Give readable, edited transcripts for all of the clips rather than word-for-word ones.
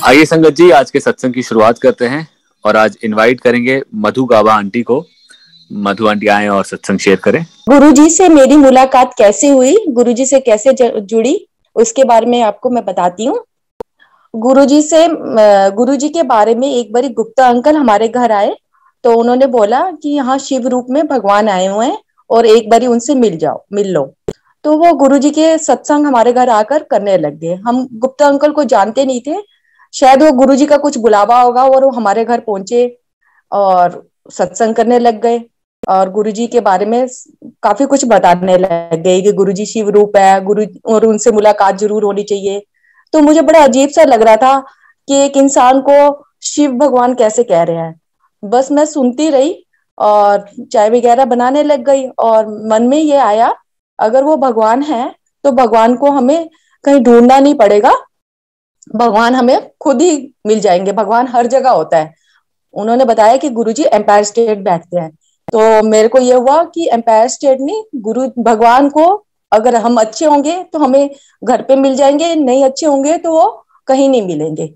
आइए संगत जी, आज के सत्संग की शुरुआत करते हैं और आज इनवाइट करेंगे मधु गाबा आंटी को। मधु आंटी आए और सत्संग शेयर करें। गुरुजी से मेरी मुलाकात कैसे हुई, गुरुजी से कैसे जुड़ी, उसके बारे में आपको मैं बताती हूँ। गुरुजी के बारे में एक बारी गुप्ता अंकल हमारे घर आए तो उन्होंने बोला कि यहाँ शिव रूप में भगवान आए हुए हैं और एक बारी उनसे मिल लो। तो वो गुरुजी के सत्संग हमारे घर आकर करने लग गए। हम गुप्ता अंकल को जानते नहीं थे, शायद वो गुरुजी का कुछ बुलावा होगा और वो हमारे घर पहुंचे और सत्संग करने लग गए और गुरुजी के बारे में काफी कुछ बताने लग गए कि गुरुजी शिव रूप है, गुरु और उनसे मुलाकात जरूर होनी चाहिए। तो मुझे बड़ा अजीब सा लग रहा था कि एक इंसान को शिव भगवान कैसे कह रहे हैं। बस मैं सुनती रही और चाय वगैरह बनाने लग गई और मन में ये आया, अगर वो भगवान है तो भगवान को हमें कहीं ढूंढना नहीं पड़ेगा, भगवान हमें खुद ही मिल जाएंगे, भगवान हर जगह होता है। उन्होंने बताया कि गुरुजी एम्पायर स्टेट बैठते हैं, तो मेरे को ये हुआ कि एम्पायर स्टेट नहीं, गुरु भगवान को अगर हम अच्छे होंगे तो हमें घर पे मिल जाएंगे, नहीं अच्छे होंगे तो वो कहीं नहीं मिलेंगे।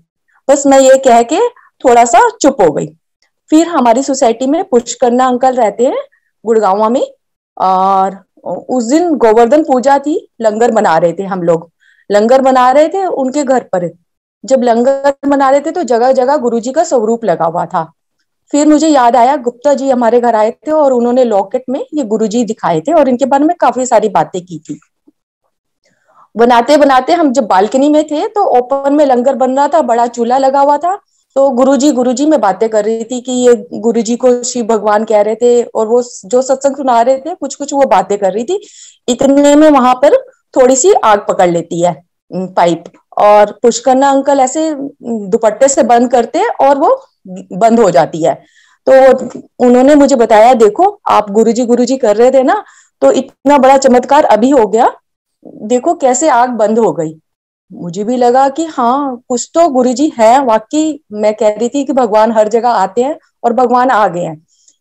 बस मैं ये कह के थोड़ा सा चुप हो गई। फिर हमारी सोसाइटी में पुष्करना अंकल रहते हैं गुड़गांव में, और उस दिन गोवर्धन पूजा थी, लंगर बना रहे थे, हम लोग लंगर बना रहे थे उनके घर पर। जब लंगर बना रहे थे तो जगह जगह गुरुजी का स्वरूप लगा हुआ था। फिर मुझे याद आया गुप्ता जी हमारे घर आए थे और उन्होंने लॉकेट में ये गुरुजी दिखाए थे और इनके बारे में काफी सारी बातें की थी। बनाते बनाते हम जब बालकनी में थे तो ओपन में लंगर बन रहा था, बड़ा चूल्हा लगा हुआ था। तो गुरुजी में बातें कर रही थी कि ये गुरुजी को शिव भगवान कह रहे थे और वो जो सत्संग सुना रहे थे कुछ कुछ वो बातें कर रही थी। इतने में वहां पर थोड़ी सी आग पकड़ लेती है पाइप, और पुष्करना अंकल ऐसे दुपट्टे से बंद करते हैं और वो बंद हो जाती है। तो उन्होंने मुझे बताया, देखो आप गुरुजी कर रहे थे ना, तो इतना बड़ा चमत्कार अभी हो गया, देखो कैसे आग बंद हो गई। मुझे भी लगा कि हाँ कुछ तो गुरुजी है वाकई। मैं कह रही थी कि भगवान हर जगह आते हैं और भगवान आ गए हैं,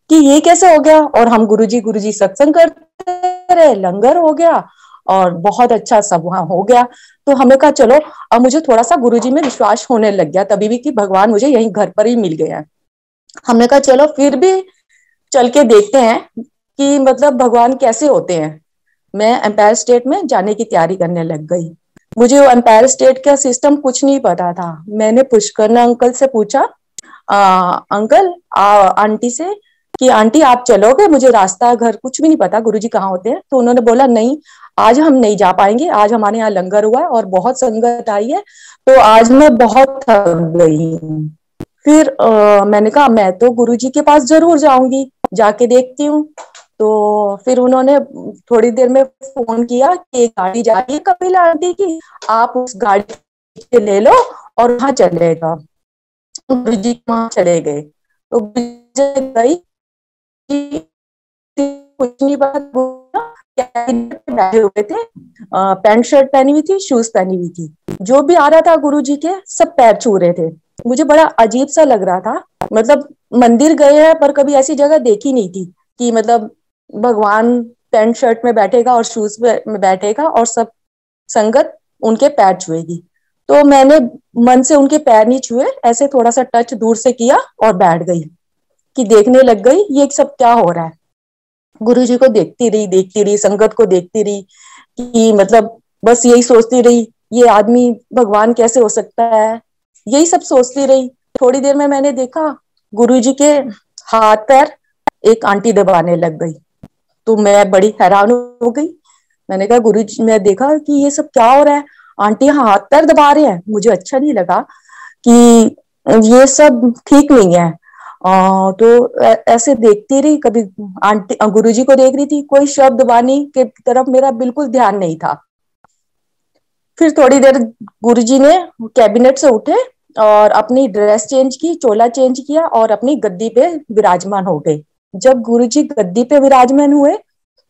कि ये कैसे हो गया। और हम गुरुजी सत्संग करते रहे, लंगर हो गया और बहुत अच्छा सब वहां हो गया। तो हमें कहा चलो, अब मुझे थोड़ा सा गुरुजी में विश्वास होने लग गया तभी भी कि भगवान मुझे यहीं घर पर ही मिल गए हैं। हमने कहा चलो फिर भी चल के देखते हैं कि मतलब भगवान कैसे होते हैं। मैं एम्पायर स्टेट में जाने की तैयारी करने लग गई। मुझे वो एम्पायर स्टेट का सिस्टम कुछ नहीं पता था। मैंने पुष्करना अंकल से पूछा, अंकल आंटी से कि आंटी आप चलोगे, मुझे रास्ता घर कुछ भी नहीं पता, गुरुजी कहाँ होते हैं। तो उन्होंने बोला नहीं, आज हम नहीं जा पाएंगे, आज हमारे यहाँ लंगर हुआ है और बहुत संगत आई है, तो आज मैं बहुत थक गई हूँ। फिर मैंने कहा मैं तो गुरुजी के पास जरूर जाऊंगी, जाके देखती हूँ। तो फिर उन्होंने थोड़ी देर में फोन किया कि एक गाड़ी जा रही है कपिला आंटी की, आप उस गाड़ी ले लो और वहां चले जाओ। गुरुजी वहां चले गए तो गई, कुछ नहीं बात, बैठे हुए थे, पैंट शर्ट पहनी हुई थी, शूज पहनी हुई थी। जो भी आ रहा था गुरुजी के सब पैर छू रहे थे। मुझे बड़ा अजीब सा लग रहा था, मतलब मंदिर गए हैं पर कभी ऐसी जगह देखी नहीं थी कि मतलब भगवान पैंट शर्ट में बैठेगा और शूज में बैठेगा और सब संगत उनके पैर छुएगी। तो मैंने मन से उनके पैर नहीं छुए, ऐसे थोड़ा सा टच दूर से किया और बैठ गई कि देखने लग गई ये सब क्या हो रहा है। गुरुजी को देखती रही, संगत को देखती रही कि मतलब बस यही सोचती रही ये आदमी भगवान कैसे हो सकता है, यही सब सोचती रही। थोड़ी देर में मैंने देखा गुरुजी के हाथ पैर एक आंटी दबाने लग गई। तो मैं बड़ी हैरान हो गई। मैंने कहा गुरुजी, मैं देखा कि ये सब क्या हो रहा है, आंटी हाथ पैर दबा रहे हैं। मुझे अच्छा नहीं लगा कि ये सब ठीक नहीं है। तो ऐसे देखती रही, कभी आंटी गुरुजी को देख रही थी, कोई शब्द वाणी के तरफ मेरा बिल्कुल ध्यान नहीं था। फिर थोड़ी देर गुरुजी ने कैबिनेट से उठे और अपनी ड्रेस चेंज की, चोला चेंज किया और अपनी गद्दी पे विराजमान हो गए। जब गुरुजी गद्दी पे विराजमान हुए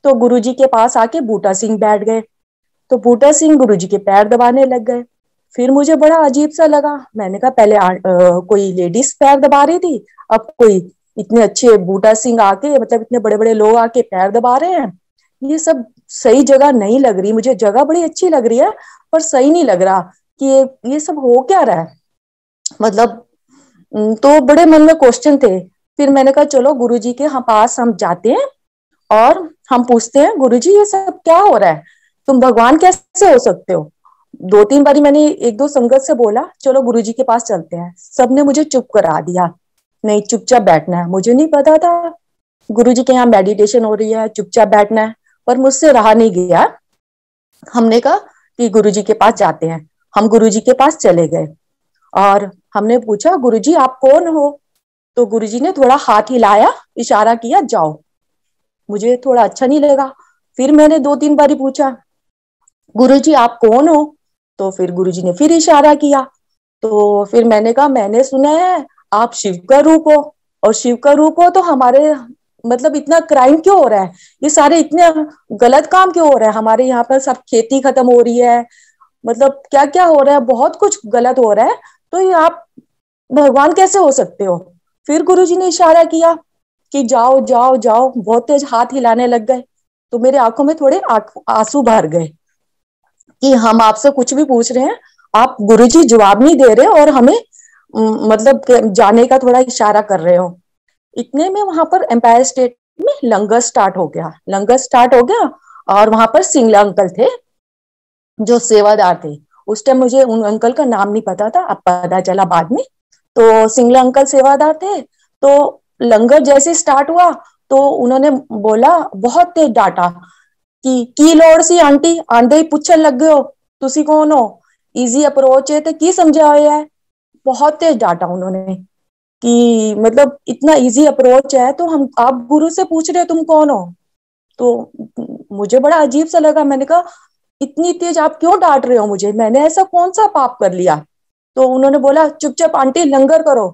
तो गुरुजी के पास आके बूटा सिंह बैठ गए। तो बूटा सिंह गुरुजी के पैर दबाने लग गए। फिर मुझे बड़ा अजीब सा लगा। मैंने कहा पहले कोई लेडीज पैर दबा रही थी, अब कोई इतने अच्छे बूटा सिंह आके, मतलब इतने बड़े बड़े लोग आके पैर दबा रहे हैं, ये सब सही जगह नहीं लग रही मुझे, जगह बड़ी अच्छी लग रही है पर सही नहीं लग रहा कि ये सब हो क्या रहा है, मतलब। तो बड़े मन में क्वेश्चन थे। फिर मैंने कहा चलो गुरुजी के पास हम जाते हैं और हम पूछते हैं, गुरुजी ये सब क्या हो रहा है, तुम भगवान कैसे हो सकते हो। 2-3 बारी मैंने एक दो संगत से बोला चलो गुरुजी के पास चलते हैं, सबने मुझे चुप करा दिया, नहीं चुपचाप बैठना है। मुझे नहीं पता था गुरुजी के यहाँ मेडिटेशन हो रही है, चुपचाप बैठना है, पर मुझसे रहा नहीं गया। हमने कहा कि गुरुजी के पास जाते हैं। हम गुरुजी के पास चले गए और हमने पूछा गुरुजी आप कौन हो। तो गुरुजी ने थोड़ा हाथ हिलाया, इशारा किया जाओ। मुझे थोड़ा अच्छा नहीं लगा। फिर मैंने 2-3 बारी पूछा गुरुजी आप कौन हो। तो फिर गुरुजी ने फिर इशारा किया। तो फिर मैंने कहा मैंने सुना है आप शिव का रूप हो, और शिव का रूप हो तो हमारे मतलब इतना क्राइम क्यों हो रहा है, ये सारे इतने गलत काम क्यों हो रहा है हमारे यहाँ पर, सब खेती खत्म हो रही है, मतलब क्या क्या हो रहा है, बहुत कुछ गलत हो रहा है, तो ये आप भगवान कैसे हो सकते हो। फिर गुरुजी ने इशारा किया कि जाओ जाओ जाओ, बहुत तेज हाथ हिलाने लग गए। तो मेरे आंखों में थोड़े आंसू भर गए कि हम आपसे कुछ भी पूछ रहे हैं, आप गुरुजी जवाब नहीं दे रहे और हमें मतलब जाने का थोड़ा इशारा कर रहे हो। इतने में वहां पर एम्पायर स्टेट में लंगर स्टार्ट हो गया, लंगर स्टार्ट हो गया। और वहां पर सिंगला अंकल थे जो सेवादार थे। उस टाइम मुझे उन अंकल का नाम नहीं पता था, अब पता चला बाद में। तो सिंगला अंकल सेवादार थे। तो लंगर जैसे स्टार्ट हुआ तो उन्होंने बोला, बहुत तेज डांटा कि की लोड़ सी आंटी आंदे ही पूछन लग गए हो तुसी कौन हो, इजी अप्रोच है तो की समझा होया है। बहुत तेज डांटा उन्होंने कि मतलब इतना इजी अप्रोच है तो हम आप गुरु से पूछ रहे हो तुम कौन हो। तो मुझे बड़ा अजीब सा लगा, मैंने कहा इतनी तेज आप क्यों डांट रहे हो मुझे, मैंने ऐसा कौन सा पाप कर लिया। तो उन्होंने बोला चुपचाप आंटी लंगर करो।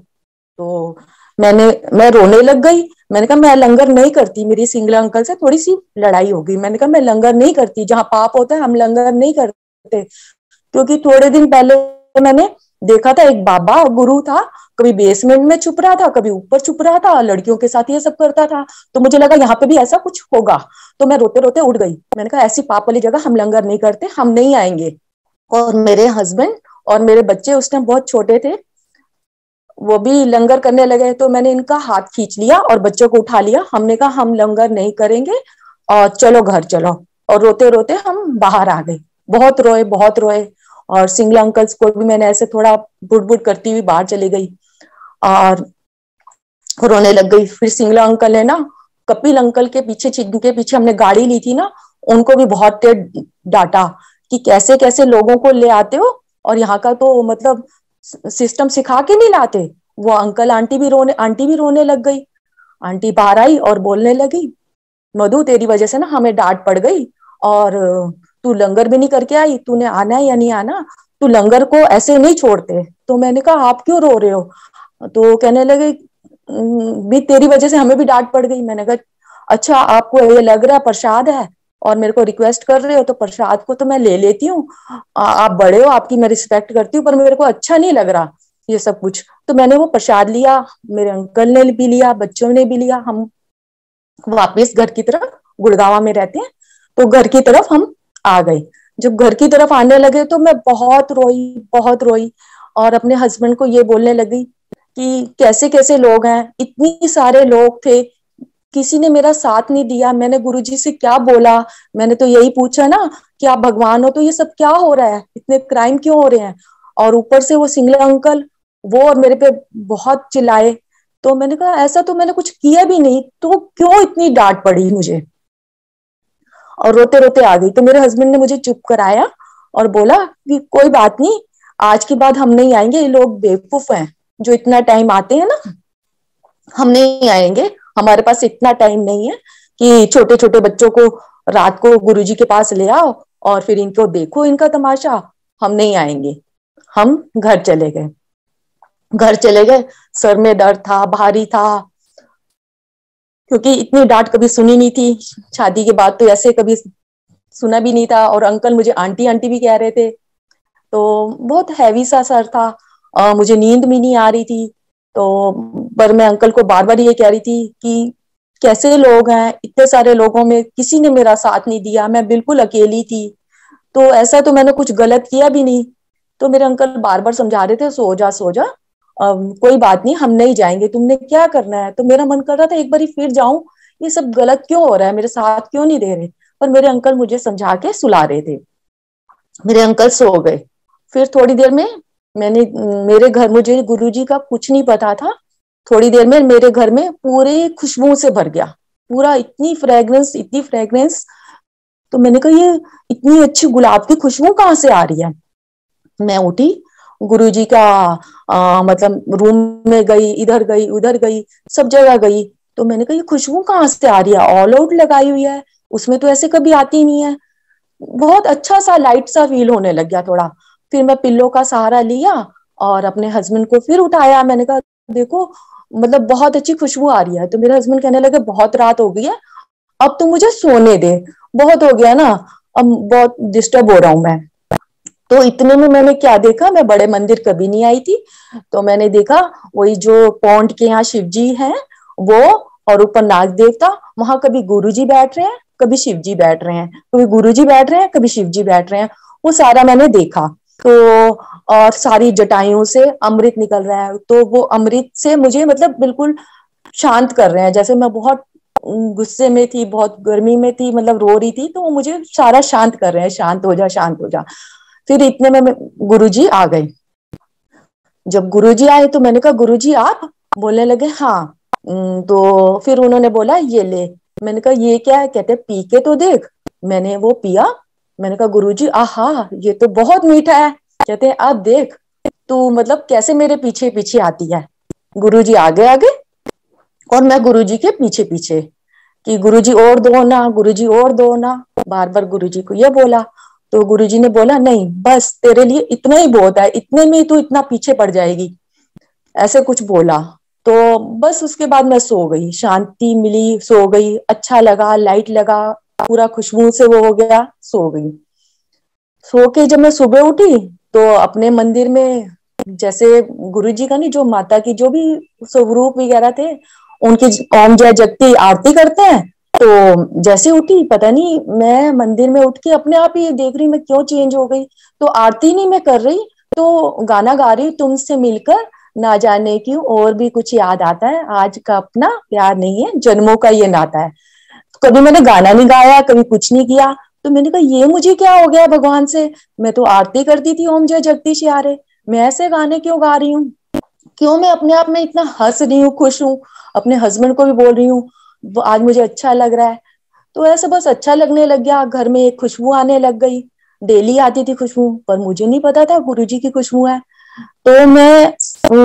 तो मैं रोने लग गई। मैंने कहा मैं लंगर नहीं करती, मेरी सिंगला अंकल से थोड़ी सी लड़ाई हो गई। मैंने कहा मैं लंगर नहीं करती, जहाँ पाप होता है हम लंगर नहीं करते। क्योंकि थोड़े दिन पहले मैंने देखा था एक बाबा गुरु था, कभी बेसमेंट में छुप रहा था, कभी ऊपर छुप रहा था, लड़कियों के साथ ये सब करता था। तो मुझे लगा यहाँ पे भी ऐसा कुछ होगा। तो मैं रोते रोते उठ गई, मैंने कहा ऐसी पाप वाली जगह हम लंगर नहीं करते, हम नहीं आएंगे। और मेरे हस्बैंड और मेरे बच्चे उस टाइम बहुत छोटे थे, वो भी लंगर करने लगे। तो मैंने इनका हाथ खींच लिया और बच्चों को उठा लिया, हमने कहा हम लंगर नहीं करेंगे और चलो घर चलो। और रोते रोते हम बाहर आ गए, बहुत रोए बहुत रोए। और सिंगला अंकल्स को भी मैंने ऐसे थोड़ा बुड़ बुड़ करती हुई बाहर चली गई और रोने लग गई। फिर सिंगला अंकल है ना, कपिल अंकल के पीछे, जिनके पीछे हमने गाड़ी ली थी ना, उनको भी बहुत तेज डांटा कि कैसे कैसे लोगों को ले आते हो और यहाँ का तो मतलब सिस्टम सिखा के नहीं लाते। वो अंकल आंटी भी रोने लग गई। आंटी बाहर आई और बोलने लगी, मधु तेरी वजह से ना हमें डांट पड़ गई, और तू लंगर भी नहीं करके आई, तूने आना है या नहीं आना, तू लंगर को ऐसे नहीं छोड़ते। तो मैंने कहा आप क्यों रो रहे हो। तो कहने लगे भी तेरी वजह से हमें भी डांट पड़ गई। मैंने कहा अच्छा आपको ये लग रहा है प्रसाद है और मेरे को रिक्वेस्ट कर रहे हो, तो प्रसाद को तो मैं ले लेती हूँ, आप बड़े हो, आपकी मैं रिस्पेक्ट करती हूँ, पर मेरे को अच्छा नहीं लग रहा ये सब कुछ। तो मैंने वो प्रसाद लिया, मेरे अंकल ने भी लिया, बच्चों ने भी लिया। हम वापस घर की तरफ, गुड़गांव में रहते हैं, तो घर की तरफ हम आ गए। जब घर की तरफ आने लगे तो मैं बहुत रोई बहुत रोई, और अपने हस्बैंड को ये बोलने लगी कि कैसे कैसे लोग हैं, इतनी सारे लोग थे, किसी ने मेरा साथ नहीं दिया। मैंने गुरुजी से क्या बोला, मैंने तो यही पूछा ना कि आप भगवान हो, तो ये सब क्या हो रहा है, इतने क्राइम क्यों हो रहे हैं। और ऊपर से वो सिंगला अंकल, वो और मेरे पे बहुत चिल्लाए। तो मैंने कहा ऐसा तो मैंने कुछ किया भी नहीं, तो क्यों इतनी डांट पड़ी मुझे। और रोते रोते आ गई। तो मेरे हस्बैंड ने मुझे चुप कराया और बोला कि कोई बात नहीं, आज के बाद हम नहीं आएंगे, ये लोग बेवकूफ हैं जो इतना टाइम आते हैं ना, हम नहीं आएंगे, हमारे पास इतना टाइम नहीं है कि छोटे छोटे बच्चों को रात को गुरुजी के पास ले आओ और फिर इनको देखो इनका तमाशा, हम नहीं आएंगे। हम घर चले गए। घर चले गए, सर में दर्द था, भारी था, क्योंकि इतनी डांट कभी सुनी नहीं थी। शादी के बाद तो ऐसे कभी सुना भी नहीं था, और अंकल मुझे आंटी आंटी भी कह रहे थे। तो बहुत हैवी सा सर था, मुझे नींद भी नहीं आ रही थी। तो पर मैं अंकल को बार बार ये कह रही थी कि कैसे लोग हैं, इतने सारे लोगों में किसी ने मेरा साथ नहीं दिया, मैं बिल्कुल अकेली थी। तो ऐसा तो मैंने कुछ गलत किया भी नहीं। तो मेरे अंकल बार बार समझा रहे थे, सो जा सो जा, कोई बात नहीं, हम नहीं जाएंगे, तुमने क्या करना है। तो मेरा मन कर रहा था एक बार फिर जाऊं, ये सब गलत क्यों हो रहा है, मेरे साथ क्यों नहीं दे रहे। पर मेरे अंकल मुझे समझा के सुला रहे थे। मेरे अंकल सो गए। फिर थोड़ी देर में मैंने, मेरे घर, मुझे गुरुजी का कुछ नहीं पता था, थोड़ी देर में मेरे घर में पूरी खुशबू से भर गया, पूरा, इतनी फ्रेग्रेंस, इतनी फ्रेग्रेंस। तो मैंने कहा ये इतनी अच्छी गुलाब की खुशबू कहाँ से आ रही है। मैं उठी, गुरुजी का मतलब रूम में गई, इधर गई उधर गई, सब जगह गई। तो मैंने कहा ये खुशबू कहाँ से आ रही है, ऑल आउट लगाई हुई है, उसमें तो ऐसे कभी आती नहीं है। बहुत अच्छा सा लाइट सा फील होने लग गया थोड़ा। फिर मैं पिल्लो का सहारा लिया और अपने हस्बैंड को फिर उठाया। मैंने कहा देखो, मतलब बहुत अच्छी खुशबू आ रही है। तो मेरे हस्बैंड कहने लगे बहुत रात हो गई है, अब तो मुझे सोने दे, बहुत हो गया ना, अब बहुत डिस्टर्ब हो रहा हूं मैं। तो इतने में मैंने क्या देखा, मैं बड़े मंदिर कभी नहीं आई थी, तो मैंने देखा वही जो पौंड के यहाँ शिव जी है वो, और ऊपर नाग देवता, वहां कभी गुरु जी बैठ रहे हैं, कभी शिव जी बैठ रहे हैं, कभी गुरु जी बैठ रहे हैं, कभी शिव जी बैठ रहे हैं। वो सारा मैंने देखा। तो और सारी जटाइयों से अमृत निकल रहा है, तो वो अमृत से मुझे मतलब बिल्कुल शांत कर रहे हैं। जैसे मैं बहुत गुस्से में थी, बहुत गर्मी में थी, मतलब रो रही थी, तो वो मुझे सारा शांत कर रहे हैं, शांत हो जा शांत हो जा। फिर इतने में गुरुजी आ गए। जब गुरुजी आए तो मैंने कहा गुरुजी आप, बोलने लगे हाँ। तो फिर उन्होंने बोला ये ले। मैंने कहा ये क्या है, कहते पी के तो देख। मैंने वो पिया। मैंने कहा गुरुजी आहा ये तो बहुत मीठा है। कहते हैं अब देख तू मतलब कैसे मेरे पीछे पीछे आती है। गुरुजी आगे आगे और मैं गुरुजी के पीछे पीछे, कि गुरुजी और दो ना, गुरुजी और दो ना, बार बार गुरुजी को ये बोला। तो गुरुजी ने बोला नहीं बस तेरे लिए इतना ही बहुत है, इतने में ही तू इतना पीछे पड़ जाएगी, ऐसे कुछ बोला। तो बस उसके बाद मैं सो गई, शांति मिली, सो गई, अच्छा लगा, लाइट लगा, पूरा खुशबू से वो हो गया, सो गई। सो के जब मैं सुबह उठी तो अपने मंदिर में, जैसे गुरुजी का नहीं, जो माता की जो भी स्वरूप वगैरह थे उनकी ओम जय जगती आरती करते हैं। तो जैसे उठी, पता नहीं मैं मंदिर में उठ के अपने आप ही देख रही मैं क्यों चेंज हो गई। तो आरती नहीं मैं कर रही, तो गाना गा रही, तुमसे मिलकर ना जाने क्यों और भी कुछ याद आता है, आज का अपना प्यार नहीं है जन्मों का ये नाता है। कभी मैंने गाना नहीं गाया, कभी कुछ नहीं किया। तो मैंने कहा ये मुझे क्या हो गया भगवान से, मैं तो आरती करती थी ओम जय जगदीश यारे, मैं ऐसे गाने क्यों गा रही हूँ, क्यों मैं अपने आप में इतना हंस रही हूँ, खुश हूँ। अपने हस्बैंड को भी बोल रही हूँ आज मुझे अच्छा लग रहा है। तो ऐसे बस अच्छा लगने लग गया, घर में एक खुशबू आने लग गई। डेली आती थी खुशबू, पर मुझे नहीं पता था गुरुजी की खुशबू है। तो मैं,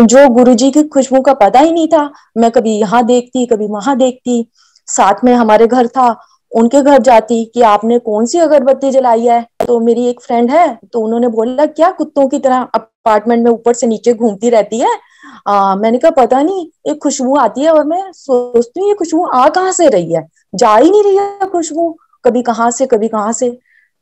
जो गुरुजी की खुशबू का पता ही नहीं था, मैं कभी यहाँ देखती कभी वहां देखती। साथ में हमारे घर था, उनके घर जाती कि आपने कौन सी अगरबत्ती जलाई है। तो मेरी एक फ्रेंड है, तो उन्होंने बोला क्या कुत्तों की तरह अपार्टमेंट में ऊपर से नीचे घूमती रहती है। मैंने कहा पता नहीं, एक खुशबू आती है और मैं सोचती हूँ ये खुशबू आ कहाँ से रही है, जा ही नहीं रही है खुशबू, कभी कहाँ से कभी कहाँ से।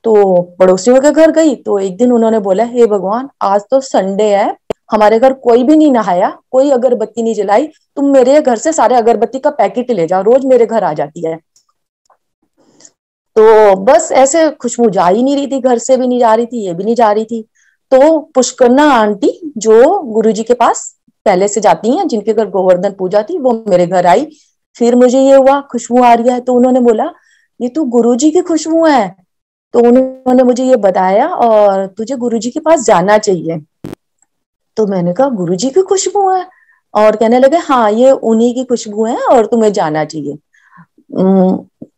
तो पड़ोसियों के घर गई तो एक दिन उन्होंने बोला हे भगवान आज तो संडे है, हमारे घर कोई भी नहीं नहाया, कोई अगरबत्ती नहीं जलाई, तुम मेरे घर से सारे अगरबत्ती का पैकेट ले जाओ, रोज मेरे घर आ जाती है। तो बस ऐसे खुशबू जा ही नहीं रही थी, घर से भी नहीं जा रही थी, ये भी नहीं जा रही थी। तो पुष्करना आंटी जो गुरुजी के पास पहले से जाती हैं, जिनके घर गोवर्धन पूजा थी, वो मेरे घर आई। फिर मुझे ये हुआ खुशबू आ रही है, तो उन्होंने बोला ये तो गुरुजी की खुशबू है। तो उन्होंने मुझे ये बताया और तुझे गुरुजी के पास जाना चाहिए। तो मैंने कहा गुरुजी की खुशबू है, और कहने लगे हाँ ये उन्हीं की खुशबू है और तुम्हें जाना चाहिए।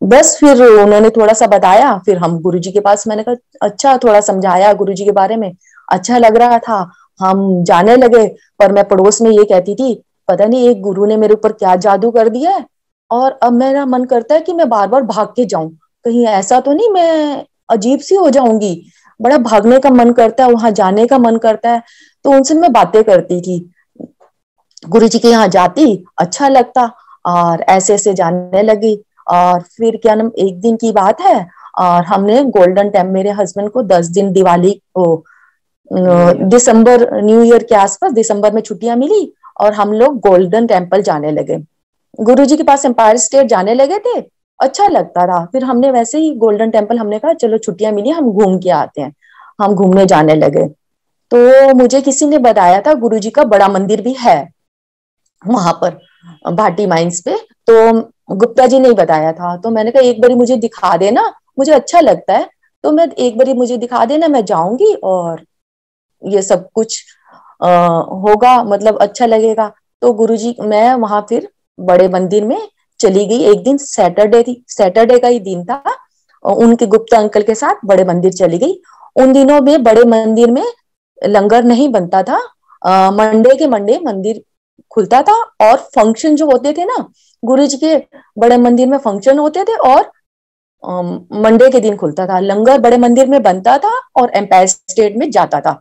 बस फिर उन्होंने थोड़ा सा बताया, फिर हम गुरुजी के पास, मैंने कहा अच्छा, थोड़ा समझाया गुरुजी के बारे में, अच्छा लग रहा था, हम जाने लगे। पर मैं पड़ोस में ये कहती थी पता नहीं एक गुरु ने मेरे ऊपर क्या जादू कर दिया है, और अब मेरा मन करता है कि मैं बार बार भाग के जाऊं, कहीं ऐसा तो नहीं मैं अजीब सी हो जाऊंगी। बड़ा भागने का मन करता है, वहां जाने का मन करता है। तो उनसे मैं बातें करती थी, गुरु जी के यहाँ जाती, अच्छा लगता, और ऐसे ऐसे जानने लगी। और फिर क्या नाम, एक दिन की बात है, और हमने गोल्डन टेम्पल, मेरे हस्बैंड को 10 दिन दिवाली को दिसंबर न्यू ईयर के आसपास, दिसंबर में छुट्टियां मिली और हम लोग गोल्डन टेम्पल जाने लगे। गुरुजी के पास एम्पायर स्टेट जाने लगे थे, अच्छा लगता था। फिर हमने वैसे ही गोल्डन टेम्पल, हमने कहा चलो छुट्टियां मिली हम घूम के आते हैं, हम घूमने जाने लगे। तो मुझे किसी ने बताया था गुरुजी का बड़ा मंदिर भी है वहां पर भाटी माइंस पे, तो गुप्ता जी ने ही बताया था। तो मैंने कहा एक बारी मुझे दिखा देना, मुझे अच्छा लगता है, तो मैं एक बारी मुझे दिखा देना, मैं जाऊंगी और ये सब कुछ होगा, मतलब अच्छा लगेगा। तो गुरुजी, मैं वहां फिर बड़े मंदिर में चली गई। एक दिन सैटरडे थी, सैटरडे का ही दिन था, उनके गुप्ता अंकल के साथ बड़े मंदिर चली गई। उन दिनों में बड़े मंदिर में लंगर नहीं बनता था, मंडे के मंडे मंदिर खुलता था, और फंक्शन जो होते थे ना गुरुजी के, बड़े मंदिर में फंक्शन होते थे, और मंडे के दिन खुलता था लंगर, बड़े मंदिर में बनता था और एम्पायर स्टेट में जाता था।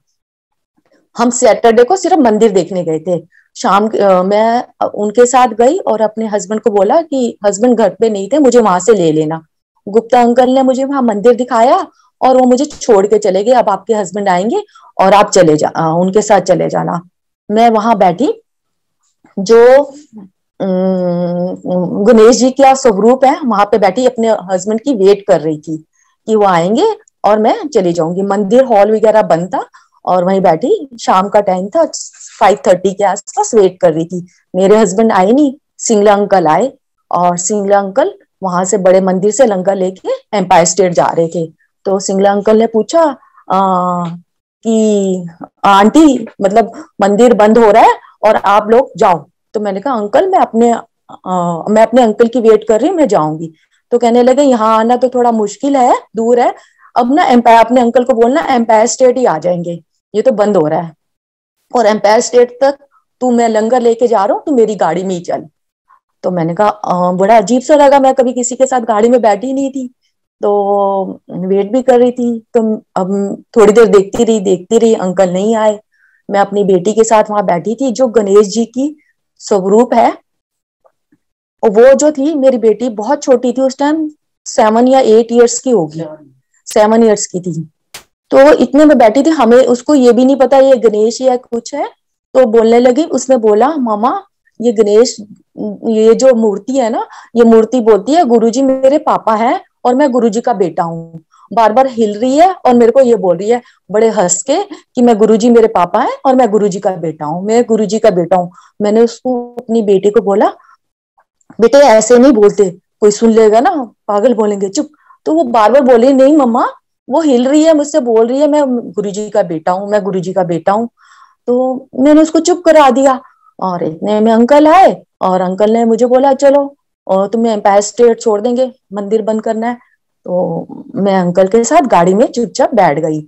हम सैटरडे को सिर्फ मंदिर देखने गए थे। शाम मैं उनके साथ गई और अपने हस्बैंड को बोला कि हस्बैंड घर पे नहीं थे, मुझे वहां से ले लेना। गुप्ता अंकल ने मुझे वहां मंदिर दिखाया और वो मुझे छोड़ के चले गए, अब आपके हस्बैंड आएंगे और आप उनके साथ चले जाना। मैं वहां बैठी, जो गणेश जी का स्वरूप है वहां पे बैठी, अपने हस्बैंड की वेट कर रही थी कि वो आएंगे और मैं चली जाऊंगी। मंदिर हॉल वगैरह बंद था और वहीं बैठी, शाम का टाइम था, 5:30 के आसपास वेट कर रही थी। मेरे हस्बैंड आए नहीं, सिंगला अंकल आए, और सिंगला अंकल वहां से बड़े मंदिर से लंगर लेके एम्पायर स्टेट जा रहे थे। तो सिंगला अंकल ने पूछा कि आंटी, मतलब मंदिर बंद हो रहा है और आप लोग जाओ। तो मैंने कहा अंकल मैं अपने अंकल की वेट कर रही हूँ, मैं जाऊंगी। तो कहने लगे यहाँ आना तो थोड़ा मुश्किल है, दूर है, अब ना एम्पायर, अपने अंकल को बोलना एम्पायर स्टेट ही आ जाएंगे, ये तो बंद हो रहा है, और एम्पायर स्टेट तक तू, मैं लंगर लेके जा रहा हूँ, तू मेरी गाड़ी में ही चल। तो मैंने कहा बड़ा अजीब सा लगा, मैं कभी किसी के साथ गाड़ी में बैठी नहीं थी, तो वेट भी कर रही थी। तो अब थोड़ी देर देखती रही, अंकल नहीं आए। मैं अपनी बेटी के साथ वहां बैठी थी, जो गणेश जी की स्वरूप है, वो जो थी, मेरी बेटी बहुत छोटी थी उस टाइम, 7 या 8 ईयर्स की होगी, 7 ईयर्स की थी। तो इतने में बैठी थी, हमें उसको ये भी नहीं पता ये गणेश या कुछ है। तो बोलने लगी, उसने बोला मामा ये गणेश, ये जो मूर्ति है ना, ये मूर्ति बोलती है गुरुजी मेरे पापा है और मैं गुरुजी का बेटा हूँ। बार बार हिल रही है और मेरे को ये बोल रही है बड़े हंस के कि मैं गुरुजी मेरे पापा है और मैं गुरुजी का बेटा हूँ, मैं गुरुजी का बेटा हूँ। मैंने उसको, अपनी बेटी को बोला बेटे ऐसे नहीं बोलते, कोई सुन लेगा ना, पागल बोलेंगे, चुप। तो वो बार बार बोले नहीं मम्मा, वो हिल रही है, मुझसे बोल रही है मैं गुरुजी का बेटा हूँ, मैं गुरुजी का बेटा हूँ। तो मैंने उसको चुप करा दिया। और इतने में अंकल आए और अंकल ने मुझे बोला चलो, और तुम्हें एम्पायर स्टेट छोड़ देंगे, मंदिर बंद करना है। तो मैं अंकल के साथ गाड़ी में चुपचाप बैठ गई।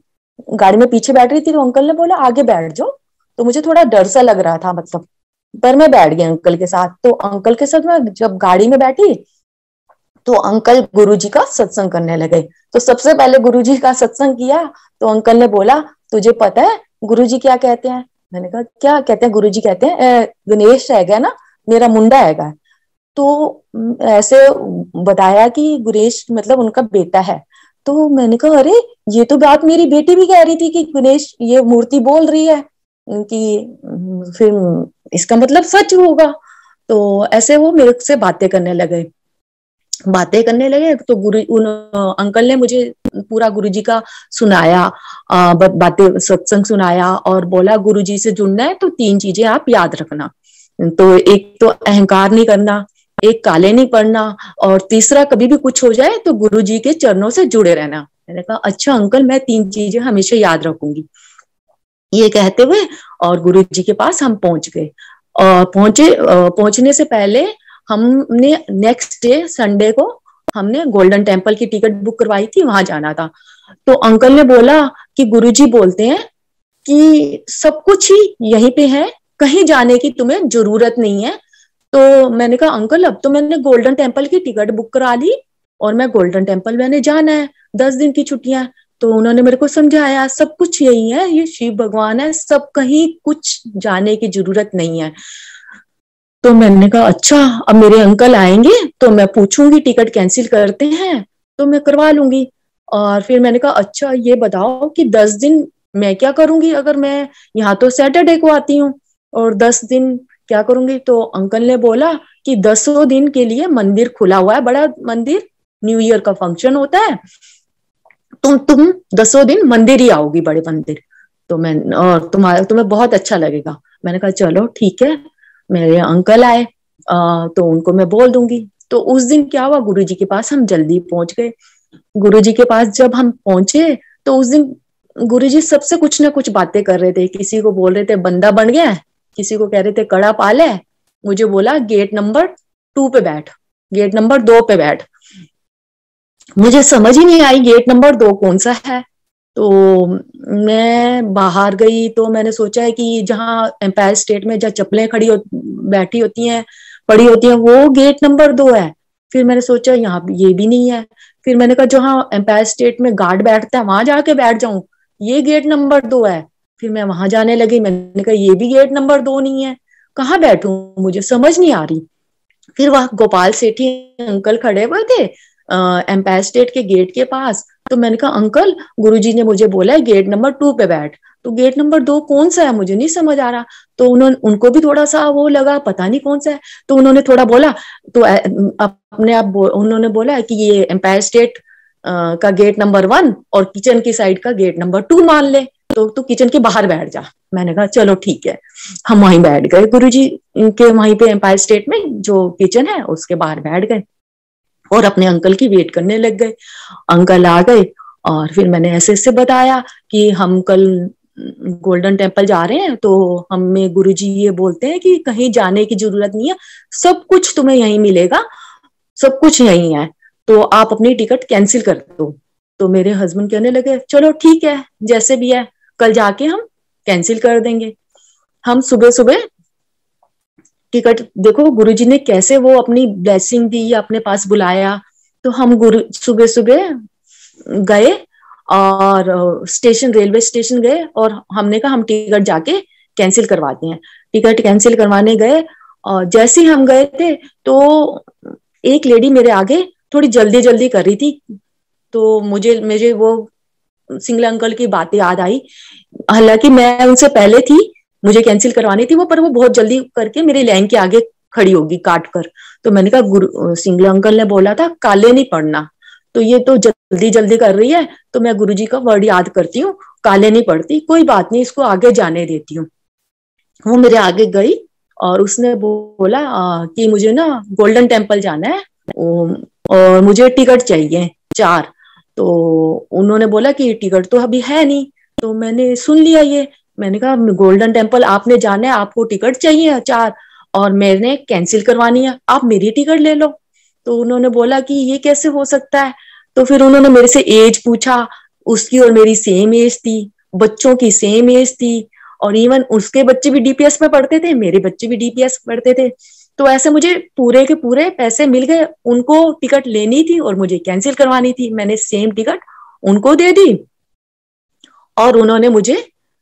गाड़ी में पीछे बैठ रही थी, तो अंकल ने बोला आगे बैठ जाओ। तो मुझे थोड़ा डर सा लग रहा था, मतलब, पर मैं बैठ गई अंकल के साथ। तो अंकल के साथ मैं जब गाड़ी में बैठी, तो अंकल गुरुजी का सत्संग करने लगे। तो सबसे पहले गुरुजी का सत्संग किया। तो अंकल ने बोला तुझे पता है गुरुजी क्या कहते हैं? मैंने कहा क्या कहते हैं? गुरुजी कहते हैं गणेश है ना, मेरा मुंडा है। तो ऐसे बताया कि गुरेश मतलब उनका बेटा है। तो मैंने कहा अरे, ये तो बात मेरी बेटी भी कह रही थी कि गणेश ये मूर्ति बोल रही है कि फिर इसका मतलब सच होगा। तो ऐसे वो मेरे से बातें करने लगे। तो अंकल ने मुझे पूरा गुरुजी का सुनाया, बातें, सत्संग सुनाया, और बोला गुरुजी से जुड़ना है तो 3 चीजें आप याद रखना। तो एक तो अहंकार नहीं करना, एक काले नहीं पड़ना, और तीसरा कभी भी कुछ हो जाए तो गुरुजी के चरणों से जुड़े रहना। मैंने कहा अच्छा अंकल, मैं 3 चीजें हमेशा याद रखूंगी, ये कहते हुए और गुरुजी के पास हम पहुंच गए। पहुंचने से पहले हमने नेक्स्ट डे संडे को हमने गोल्डन टेम्पल की टिकट बुक करवाई थी, वहां जाना था। तो अंकल ने बोला कि गुरुजी बोलते हैं कि सब कुछ ही यहीं पे है, कहीं जाने की तुम्हें जरूरत नहीं है। तो मैंने कहा अंकल अब तो मैंने गोल्डन टेम्पल की टिकट बुक करा ली और मैं गोल्डन टेम्पल मैंने जाना है, 10 दिन की छुट्टियां। तो उन्होंने मेरे को समझाया सब कुछ यही है, ये शिव भगवान है, सब कहीं कुछ जाने की जरूरत नहीं है। तो मैंने कहा अच्छा, अब मेरे अंकल आएंगे तो मैं पूछूंगी टिकट कैंसिल करते हैं तो मैं करवा लूंगी। और फिर मैंने कहा अच्छा ये बताओ कि 10 दिन मैं क्या करूंगी, अगर मैं यहाँ तो सैटरडे को आती हूँ और 10 दिन क्या करूंगी? तो अंकल ने बोला कि 10 दिन के लिए मंदिर खुला हुआ है, बड़ा मंदिर, न्यू ईयर का फंक्शन होता है, तुम 10 दिन मंदिर ही आओगी, बड़े मंदिर, तो मैं, और तुम्हें बहुत अच्छा लगेगा। मैंने कहा चलो ठीक है। मेरे अंकल आए, तो उनको मैं बोल दूंगी। तो उस दिन क्या हुआ, गुरुजी के पास हम जल्दी पहुंच गए। गुरुजी के पास जब हम पहुंचे तो उस दिन गुरुजी सबसे कुछ ना कुछ बातें कर रहे थे। किसी को बोल रहे थे बंदा बन गया है, किसी को कह रहे थे कड़ा पाल है, मुझे बोला गेट नंबर 2 पे बैठ, गेट नंबर 2 पे बैठ। मुझे समझ ही नहीं आई गेट नंबर 2 कौन सा है। तो मैं बाहर गई तो मैंने सोचा है कि जहाँ एम्पायर स्टेट में जहाँ चप्पलें बैठी होती हैं, पड़ी होती हैं, वो गेट नंबर 2 है। फिर मैंने सोचा यहाँ ये भी नहीं है। फिर मैंने कहा जहाँ एम्पायर स्टेट में गार्ड बैठता है वहां जाके बैठ जाऊं, ये गेट नंबर 2 है। फिर मैं वहां जाने लगी, मैंने कहा ये भी गेट नंबर 2 नहीं है, कहाँ बैठूं, मुझे समझ नहीं आ रही। फिर वहां गोपाल सेठी अंकल खड़े हुए थे एम्पायर स्टेट के गेट के पास। तो मैंने कहा अंकल, गुरुजी ने मुझे बोला है गेट नंबर 2 पे बैठ, तो गेट नंबर 2 कौन सा है, मुझे नहीं समझ आ रहा। तो उनको भी थोड़ा सा वो लगा, पता नहीं कौन सा है। तो उन्होंने थोड़ा बोला, तो अपने आप उन्होंने बोला कि ये एम्पायर स्टेट का गेट नंबर 1 और किचन की साइड का गेट नंबर 2 मान ले, तो तू किचन के बाहर बैठ जा। मैंने कहा चलो ठीक है। हम वहीं बैठ गए गुरुजी के, वहीं पे एम्पायर स्टेट में जो किचन है उसके बाहर बैठ गए और अपने अंकल की वेट करने लग गए। अंकल आ गए और फिर मैंने ऐसे ऐसे बताया कि हम कल गोल्डन टेम्पल जा रहे हैं, तो हमें गुरुजी ये बोलते हैं कि कहीं जाने की जरूरत नहीं है, सब कुछ तुम्हें यहीं मिलेगा, सब कुछ यहीं है, तो आप अपनी टिकट कैंसिल कर दो। तो मेरे हस्बैंड कहने लगे चलो ठीक है, जैसे भी है कल जाके हम कैंसिल कर देंगे। हम सुबह सुबह टिकट, देखो गुरुजी ने कैसे वो अपनी ब्लेसिंग दी, अपने पास बुलाया। तो हम गुरु सुबह सुबह गए और स्टेशन, रेलवे स्टेशन गए और हमने कहा हम टिकट जाके कैंसिल करवाते हैं। टिकट कैंसिल करवाने गए और जैसे ही हम गए थे तो एक लेडी मेरे आगे थोड़ी जल्दी जल्दी कर रही थी। तो मुझे मुझे वो सिंगला अंकल की बात याद आई। हालांकि मैं उनसे पहले थी, मुझे कैंसिल करवानी थी वो, पर वो बहुत जल्दी करके मेरी लाइन के आगे खड़ी होगी काट कर। तो मैंने कहा गुरु सिंगला अंकल ने बोला था काले नहीं पड़ना, तो ये तो जल्दी जल्दी कर रही है, तो मैं गुरुजी का वर्ड याद करती हूँ, काले नहीं पड़ती, कोई बात नहीं, इसको आगे जाने देती हूँ। वो मेरे आगे गई और उसने बोला कि मुझे ना गोल्डन टेम्पल जाना है और मुझे टिकट चाहिए 4। तो उन्होंने बोला कि टिकट तो अभी है नहीं। तो मैंने सुन लिया ये, मैंने कहा गोल्डन टेम्पल आपने जाना है, आपको टिकट चाहिए 4 और मैंने कैंसिल करवानी है, आप मेरी टिकट ले लो। तो उन्होंने बोला कि ये कैसे हो सकता है। तो फिर उन्होंने मेरे से एज पूछा, उसकी और मेरी सेम एज थी, बच्चों की सेम एज थी, और इवन उसके बच्चे भी डीपीएस में पढ़ते थे, मेरे बच्चे भी डीपीएस पढ़ते थे। तो ऐसे मुझे पूरे के पूरे पैसे मिल गए। उनको टिकट लेनी थी और मुझे कैंसिल करवानी थी, मैंने सेम टिकट उनको दे दी और उन्होंने मुझे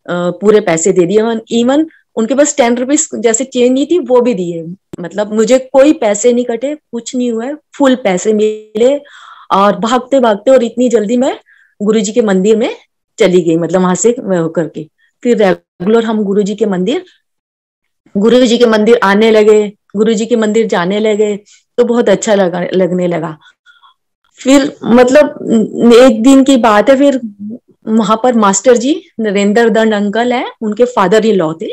पूरे पैसे दे दिए। इवन उनके पास 10 रुपीज जैसे चेंज नहीं थी वो भी दिए, मतलब मुझे कोई पैसे नहीं कटे, कुछ नहीं हुआ, फुल पैसे मिले। और भागते भागते और इतनी जल्दी मैं गुरुजी के मंदिर में चली गई, मतलब वहां से करके फिर रेगुलर हम गुरुजी के मंदिर आने लगे, गुरुजी के मंदिर जाने लगे, तो बहुत अच्छा लगने लगा। फिर मतलब एक दिन की बात है, फिर वहां पर मास्टर जी नरेंद्र दंड अंकल है, उनके फादर इन लॉ थे,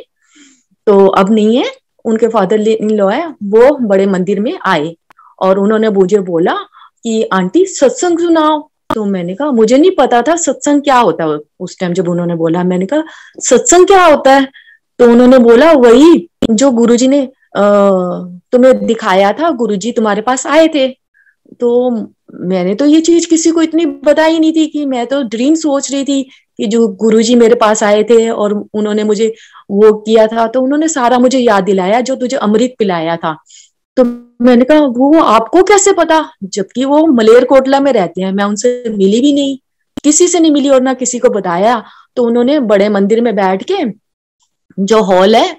तो अब नहीं है, उनके फादर इन लॉ है, वो बड़े मंदिर में आए और उन्होंने मुझे बोला कि आंटी सत्संग सुनाओ। तो मैंने कहा मुझे नहीं पता था सत्संग क्या होता है उस टाइम जब उन्होंने बोला। मैंने कहा सत्संग क्या होता है। तो उन्होंने बोला वही जो गुरुजी ने तुम्हें दिखाया था, गुरुजी तुम्हारे पास आए थे। तो मैंने तो ये चीज किसी को इतनी बताई नहीं थी, कि मैं तो ड्रीम सोच रही थी कि जो गुरुजी मेरे पास आए थे और उन्होंने मुझे वो किया था, तो उन्होंने सारा मुझे याद दिलाया, जो तुझे अमृत पिलाया था। तो मैंने कहा वो आपको कैसे पता, जबकि वो मलेरकोटला में रहते हैं, मैं उनसे मिली भी नहीं, किसी से नहीं मिली और ना किसी को बताया। तो उन्होंने बड़े मंदिर में बैठ के, जो हॉल है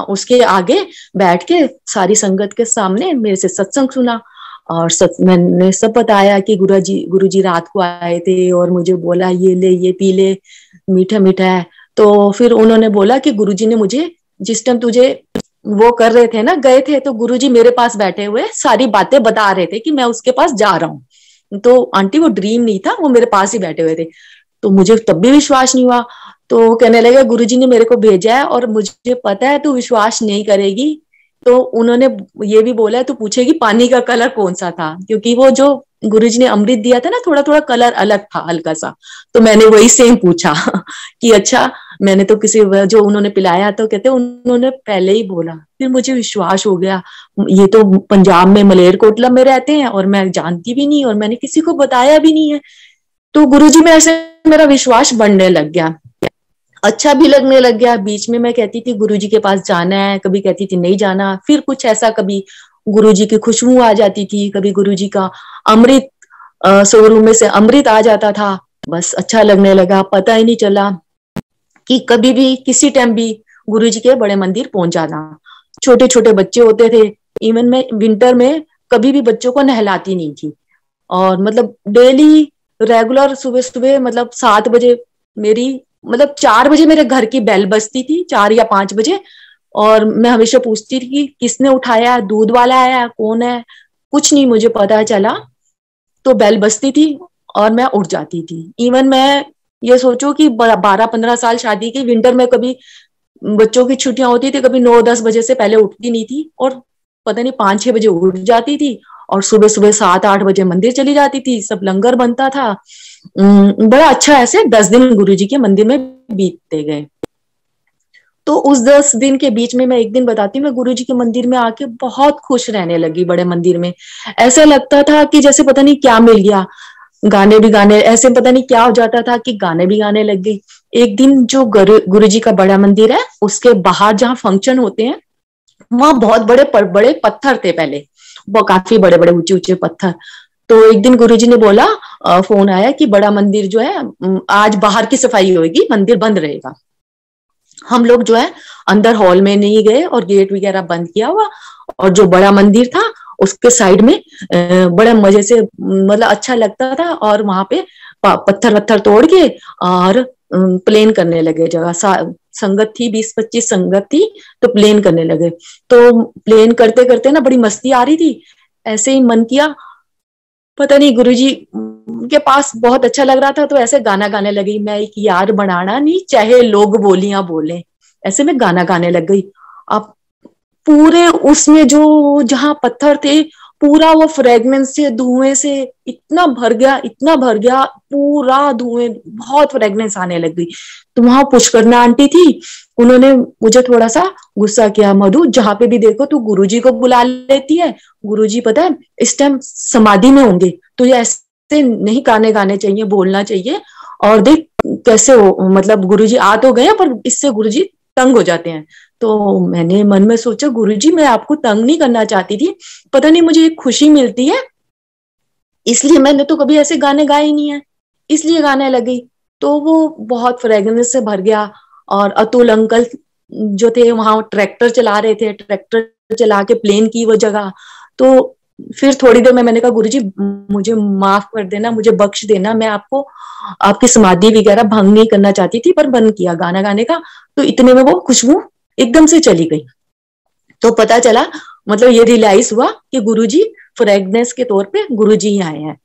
उसके आगे बैठ के सारी संगत के सामने मेरे से सत्संग सुना और मैंने सब बताया कि गुरुजी रात को आए थे और मुझे बोला ये ले ये पी ले, मीठा मीठा है। तो फिर उन्होंने बोला कि गुरुजी ने मुझे जिस टाइम तुझे वो कर रहे थे ना, गए थे, तो गुरुजी मेरे पास बैठे हुए सारी बातें बता रहे थे कि मैं उसके पास जा रहा हूँ। तो आंटी वो ड्रीम नहीं था, वो मेरे पास ही बैठे हुए थे। तो मुझे तब भी विश्वास नहीं हुआ। तो कहने लगे गुरुजी ने मेरे को भेजा है और मुझे पता है तू विश्वास नहीं करेगी। तो उन्होंने ये भी बोला है तू पूछेगी पानी का कलर कौन सा था, क्योंकि वो जो गुरुजी ने अमृत दिया था ना, थोड़ा थोड़ा कलर अलग था, हल्का सा। तो मैंने वही सेम पूछा कि अच्छा, मैंने तो किसी जो उन्होंने पिलाया, तो कहते उन्होंने पहले ही बोला। फिर मुझे विश्वास हो गया, ये तो पंजाब में मलेरकोटला में रहते हैं और मैं जानती भी नहीं और मैंने किसी को बताया भी नहीं है। तो गुरुजी में ऐसे मेरा विश्वास बढ़ने लग गया, अच्छा भी लगने लग गया। बीच में मैं कहती थी गुरुजी के पास जाना है, कभी कहती थी नहीं जाना। फिर कुछ ऐसा, कभी गुरुजी की खुशबू आ जाती थी, कभी गुरुजी का अमृत, शोरूम में से अमृत आ जाता था। बस अच्छा लगने लगा, पता ही नहीं चला कि कभी भी किसी टाइम भी गुरुजी के बड़े मंदिर पहुंच जाना। छोटे छोटे बच्चे होते थे, इवन मैं विंटर में कभी भी बच्चों को नहलाती नहीं थी। और मतलब डेली रेगुलर सुबह सुबह मतलब 7 बजे मेरी, मतलब 4 बजे मेरे घर की बेल बजती थी, 4 या 5 बजे। और मैं हमेशा पूछती थी कि किसने उठाया, दूध वाला आया, कौन है। कुछ नहीं मुझे पता चला, तो बेल बजती थी और मैं उठ जाती थी। इवन मैं ये सोचो कि 12-15 साल शादी की, विंटर में कभी बच्चों की छुट्टियां होती थी, कभी 9-10 बजे से पहले उठती नहीं थी, और पता नहीं 5-6 बजे उठ जाती थी। और सुबह सुबह 7-8 बजे मंदिर चली जाती थी, सब लंगर बनता था। बड़ा अच्छा ऐसे 10 दिन गुरुजी के मंदिर में बीतते गए। तो उस 10 दिन के बीच में मैं एक दिन बताती हूँ, मैं गुरुजी के मंदिर में आके बहुत खुश रहने लगी। बड़े मंदिर में ऐसा लगता था कि जैसे पता नहीं क्या मिल गया, गाने भी गाने, ऐसे पता नहीं क्या हो जाता था कि गाने भी गाने लग गई। एक दिन जो गुरुजी का बड़ा मंदिर है, उसके बाहर जहाँ फंक्शन होते हैं, वहां बहुत बड़े बड़े पत्थर थे पहले, वो काफी बड़े बड़े ऊंचे ऊंचे पत्थर। तो एक दिन गुरुजी ने बोला, फोन आया कि बड़ा मंदिर जो है, आज बाहर की सफाई होगी, मंदिर बंद रहेगा। हम लोग जो है अंदर हॉल में नहीं गए और गेट वगैरह बंद किया हुआ। और जो बड़ा मंदिर था उसके साइड में बड़े मजे से, मतलब अच्छा लगता था। और वहां पे पत्थर वत्थर तोड़ के और प्लेन करने लगे जगह। संगत थी, 20-25 संगत थी, तो प्लेन करने लगे। तो प्लेन करते करते ना बड़ी मस्ती आ रही थी। ऐसे ही मन किया, पता नहीं गुरुजी के पास बहुत अच्छा लग रहा था, तो ऐसे गाना गाने लगी मैं, एक यार बनाना नहीं चाहे लोग बोलियां बोले, ऐसे में गाना गाने लग गई। अब पूरे उसमें जो जहां पत्थर थे, पूरा वो फ्रेगनेंस से, धुएं से इतना भर गया, इतना भर गया, पूरा धुएं, बहुत फ्रेगनेंस आने लग गई। तो वहां पुष्करना आंटी थी, उन्होंने मुझे थोड़ा सा गुस्सा किया, मधु जहां पे भी देखो तू गुरुजी को बुला लेती है, गुरुजी पता है इस टाइम समाधि में होंगे, तो ये ऐसे नहीं गाने गाने चाहिए, बोलना चाहिए। और देख कैसे हो, मतलब गुरुजी आ तो गए पर इससे गुरुजी तंग हो जाते हैं। तो मैंने मन में सोचा गुरुजी मैं आपको तंग नहीं करना चाहती थी, पता नहीं मुझे एक खुशी मिलती है, इसलिए मैंने तो कभी ऐसे गाने गाए ही नहीं है, इसलिए गाने लगी। तो वो बहुत फ्रेगनेंस से भर गया। और अतुल अंकल जो थे वहां ट्रैक्टर चला रहे थे, ट्रैक्टर चला के प्लेन की वो जगह। तो फिर थोड़ी देर में मैंने कहा गुरुजी मुझे माफ कर देना, मुझे बख्श देना, मैं आपको आपकी समाधि वगैरह भंग नहीं करना चाहती थी, पर बंद किया गाना गाने का। तो इतने में वो खुशबू एकदम से चली गई। तो पता चला, मतलब ये रियलाइज हुआ कि गुरुजी फ्रेगनेंस के तौर पे गुरुजी ही आए हैं।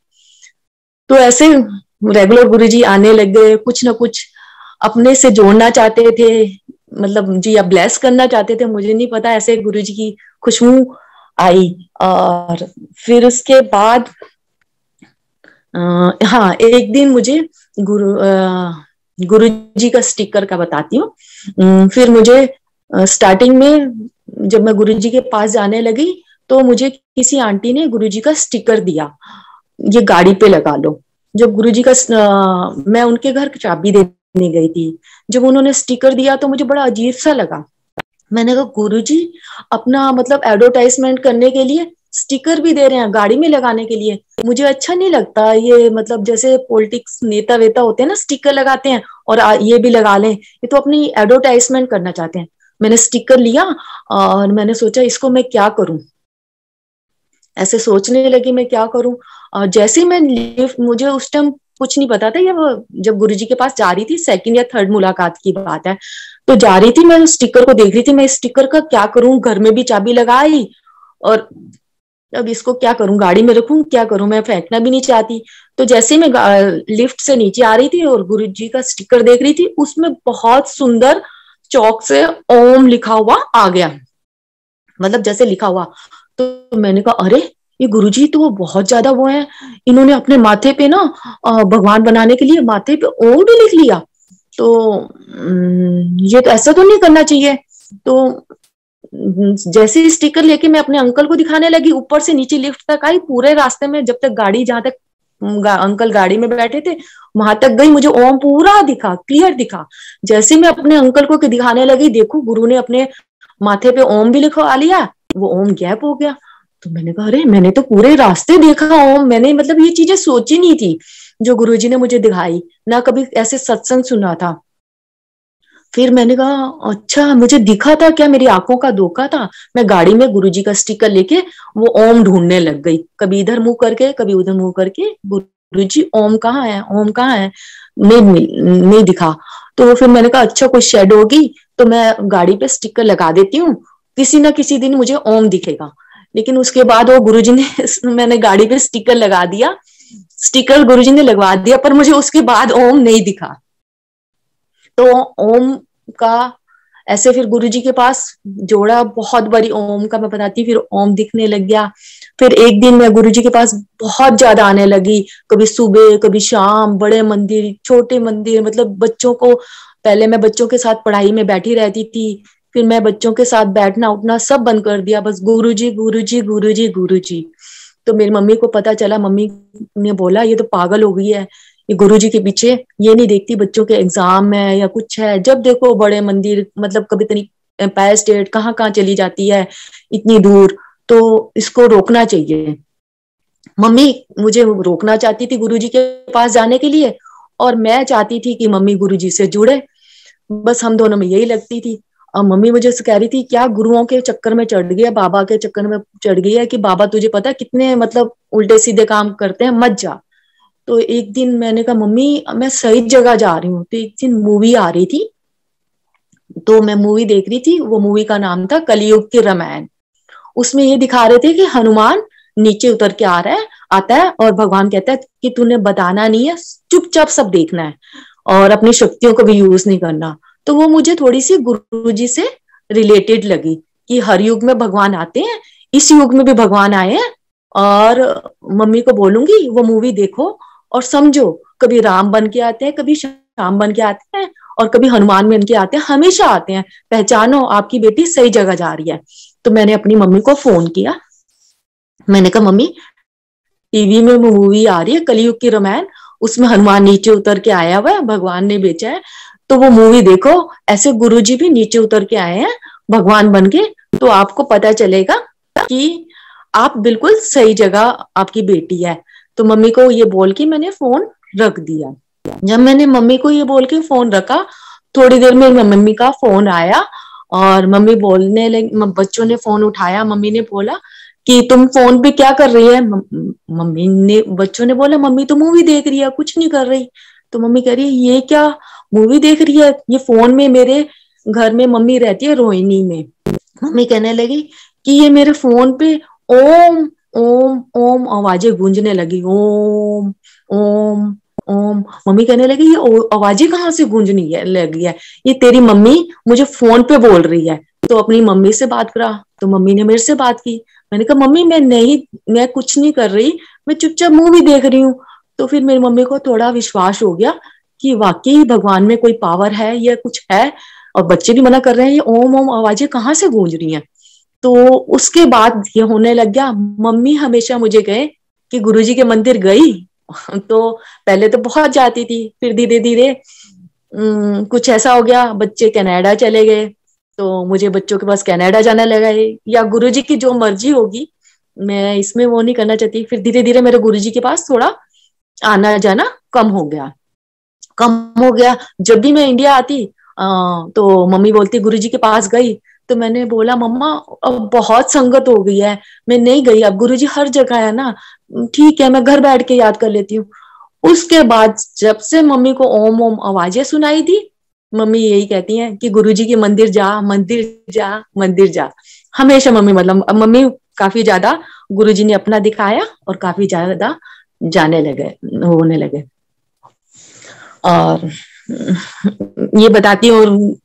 तो ऐसे रेगुलर गुरुजी आने लग गए, कुछ ना कुछ अपने से जोड़ना चाहते थे, मतलब जी या ब्लेस करना चाहते थे, मुझे नहीं पता, ऐसे गुरुजी की खुशबू आई। और फिर उसके बाद हाँ, एक दिन मुझे गुरु जी का स्टिकर का बताती हूँ। फिर मुझे स्टार्टिंग में जब मैं गुरु जी के पास जाने लगी, तो मुझे किसी आंटी ने गुरु जी का स्टिकर दिया, ये गाड़ी पे लगा लो। जब गुरु जी का मैं उनके घर चाबी देने गई थी, जब उन्होंने स्टिकर दिया तो मुझे बड़ा अजीब सा लगा। मैंने कहा गुरुजी अपना मतलब एडवर्टाइजमेंट करने के लिए स्टिकर भी दे रहे हैं गाड़ी में लगाने के लिए, मुझे अच्छा नहीं लगता ये। मतलब जैसे पॉलिटिक्स नेता वेता होते हैं ना, स्टिकर लगाते हैं और ये भी लगा लें, ये तो अपनी एडवर्टाइजमेंट करना चाहते हैं। मैंने स्टिकर लिया और मैंने सोचा इसको मैं क्या करूं, ऐसे सोचने लगी मैं क्या करूं। और जैसे मैं लिफ्ट, मुझे उस टाइम कुछ नहीं पता था। ये वो जब गुरुजी के पास जा रही थी, सेकंड या थर्ड मुलाकात की बात है, तो जा रही थी, मैं उस स्टिकर को देख रही थी। मैं इस स्टिकर का क्या करूं, घर में भी चाबी लगाई, और अब इसको क्या करूं, गाड़ी में रखूं, क्या करूं, मैं फेंकना भी नहीं चाहती। तो जैसे ही मैं लिफ्ट से नीचे आ रही थी और गुरुजी का स्टिकर देख रही थी, उसमें बहुत सुंदर चौक से ओम लिखा हुआ आ गया, मतलब जैसे लिखा हुआ। तो मैंने कहा अरे ये गुरुजी तो वो बहुत ज्यादा वो है, इन्होंने अपने माथे पे ना भगवान बनाने के लिए माथे पे ओम भी लिख लिया। तो ये तो ऐसा तो नहीं करना चाहिए। तो जैसे ही स्टिकर लेके मैं अपने अंकल को दिखाने लगी, ऊपर से नीचे लिफ्ट तक आई, पूरे रास्ते में जब तक गाड़ी, जहां तक अंकल गाड़ी में बैठे थे वहां तक गई, मुझे ओम पूरा दिखा, क्लियर दिखा। जैसे मैं अपने अंकल को दिखाने लगी, देखो गुरु ने अपने माथे पे ओम भी लिखवा लिया, वो ओम गैप हो गया। तो मैंने कहा अरे मैंने तो पूरे रास्ते देखा ओम, मैंने मतलब ये चीजें सोची नहीं थी जो गुरुजी ने मुझे दिखाई, ना कभी ऐसे सत्संग सुना था। फिर मैंने कहा अच्छा मुझे दिखा था क्या, मेरी आंखों का धोखा था। मैं गाड़ी में गुरुजी का स्टिकर लेके वो ओम ढूंढने लग गई, कभी इधर मुंह करके कभी उधर मुंह करके, गुरुजी ओम कहाँ है, ओम कहाँ है, नहीं दिखा। तो फिर मैंने कहा अच्छा कोई शेड होगी तो मैं गाड़ी पे स्टिकर लगा देती हूँ, किसी ना किसी दिन मुझे ओम दिखेगा। लेकिन उसके बाद वो गुरुजी ने मैंने गाड़ी पे स्टिकर लगा दिया, स्टिकर गुरुजी ने लगवा दिया, पर मुझे उसके बाद ओम नहीं दिखा। तो ओम का ऐसे फिर गुरुजी के पास जोड़ा, बहुत बड़ी ओम का मैं बताती, फिर ओम दिखने लग गया। फिर एक दिन मैं गुरुजी के पास बहुत ज्यादा आने लगी, कभी सुबह कभी शाम, बड़े मंदिर छोटे मंदिर, मतलब बच्चों को, पहले मैं बच्चों के साथ पढ़ाई में बैठी रहती थी, फिर मैं बच्चों के साथ बैठना उठना सब बंद कर दिया, बस गुरुजी गुरुजी गुरुजी गुरुजी। तो मेरी मम्मी को पता चला, मम्मी ने बोला ये तो पागल हो गई है, ये गुरुजी के पीछे ये नहीं देखती बच्चों के एग्जाम है या कुछ है, जब देखो बड़े मंदिर, मतलब कभी इतनी एम्पायर स्टेट कहाँ कहाँ चली जाती है इतनी दूर, तो इसको रोकना चाहिए। मम्मी मुझे रोकना चाहती थी गुरुजी के पास जाने के लिए, और मैं चाहती थी कि मम्मी गुरुजी से जुड़े, बस हम दोनों में यही लगती थी। अब मम्मी मुझे कह रही थी क्या गुरुओं के चक्कर में चढ़ गई है, बाबा के चक्कर में चढ़ गई है, कि बाबा तुझे पता है कितने मतलब उल्टे सीधे काम करते हैं, मत जा। तो एक दिन मैंने कहा मम्मी मैं सही जगह जा रही हूँ। तो एक दिन मूवी आ रही थी, तो मैं मूवी देख रही थी, वो मूवी का नाम था कलयुग के रामायण। उसमें ये दिखा रहे थे कि हनुमान नीचे उतर के आ रहा है, आता है, और भगवान कहता है कि तूने बताना नहीं है, चुपचाप सब देखना है और अपनी शक्तियों को भी यूज नहीं करना। तो वो मुझे थोड़ी सी गुरुजी से रिलेटेड लगी कि हर युग में भगवान आते हैं, इस युग में भी भगवान आए हैं। और मम्मी को बोलूंगी वो मूवी देखो और समझो, कभी राम बन के आते हैं, कभी श्याम बन के आते हैं, और कभी हनुमान बन के आते हैं, हमेशा आते हैं, पहचानो आपकी बेटी सही जगह जा रही है। तो मैंने अपनी मम्मी को फोन किया, मैंने कहा मम्मी टीवी में मूवी आ रही है कलयुग की रामायण, उसमें हनुमान नीचे उतर के आया हुआ है, भगवान ने बेचा है, तो वो मूवी देखो, ऐसे गुरुजी भी नीचे उतर के आए हैं भगवान बन के, तो आपको पता चलेगा कि आप बिल्कुल सही जगह आपकी बेटी है। तो मम्मी को ये बोल के मैंने फोन रख दिया। जब मैंने मम्मी को ये बोल के फोन रखा, थोड़ी देर में मम्मी का फोन आया और मम्मी बोलने लगी, बच्चों ने फोन उठाया, मम्मी ने बोला कि तुम फोन पे क्या कर रही है। मम्मी ने, बच्चों ने बोला मम्मी तो मूवी देख रही है, कुछ नहीं कर रही। तो मम्मी कह रही है ये क्या मूवी देख रही है, ये फोन में, मेरे घर में मम्मी रहती है रोहिणी में। मम्मी कहने लगी कि ये मेरे फोन पे ओम ओम ओम आवाजें गूंजने लगी, ओम ओम ओम। मम्मी कहने लगी ये आवाजें कहाँ से गूंजनी है लगी है, ये तेरी मम्मी मुझे फोन पे बोल रही है, तो अपनी मम्मी से बात करा। तो मम्मी ने मेरे से बात की, मैंने कहा मम्मी मैं नहीं, मैं कुछ नहीं कर रही, मैं चुपचाप मूवी देख रही हूँ। तो फिर मेरी मम्मी को थोड़ा विश्वास हो गया कि वाकई भगवान में कोई पावर है या कुछ है, और बच्चे भी मना कर रहे हैं ये ओम ओम आवाजें कहाँ से गूंज रही हैं। तो उसके बाद ये होने लग गया, मम्मी हमेशा मुझे कहे कि गुरुजी के मंदिर गई तो पहले तो बहुत जाती थी, फिर धीरे धीरे कुछ ऐसा हो गया, बच्चे कनाडा चले गए, तो मुझे बच्चों के पास कनाडा जाना लगा है, या गुरुजी की जो मर्जी होगी, मैं इसमें वो नहीं करना चाहती। फिर धीरे धीरे मेरे गुरुजी के पास थोड़ा आना जाना कम हो गया, कम हो गया। जब भी मैं इंडिया आती तो मम्मी बोलती गुरुजी के पास गई, तो मैंने बोला मम्मा अब बहुत संगत हो गई है, मैं नहीं गई, अब गुरुजी हर जगह है ना, ठीक है मैं घर बैठ के याद कर लेती हूँ। उसके बाद जब से मम्मी को ओम ओम आवाजें सुनाई थी, मम्मी यही कहती हैं कि गुरुजी के मंदिर जा, मंदिर जा, मंदिर जा। हमेशा मम्मी, मतलब मम्मी काफी ज्यादा गुरुजी ने अपना दिखाया और काफी ज्यादा जाने लगे, होने लगे। और ये बताती हूँ,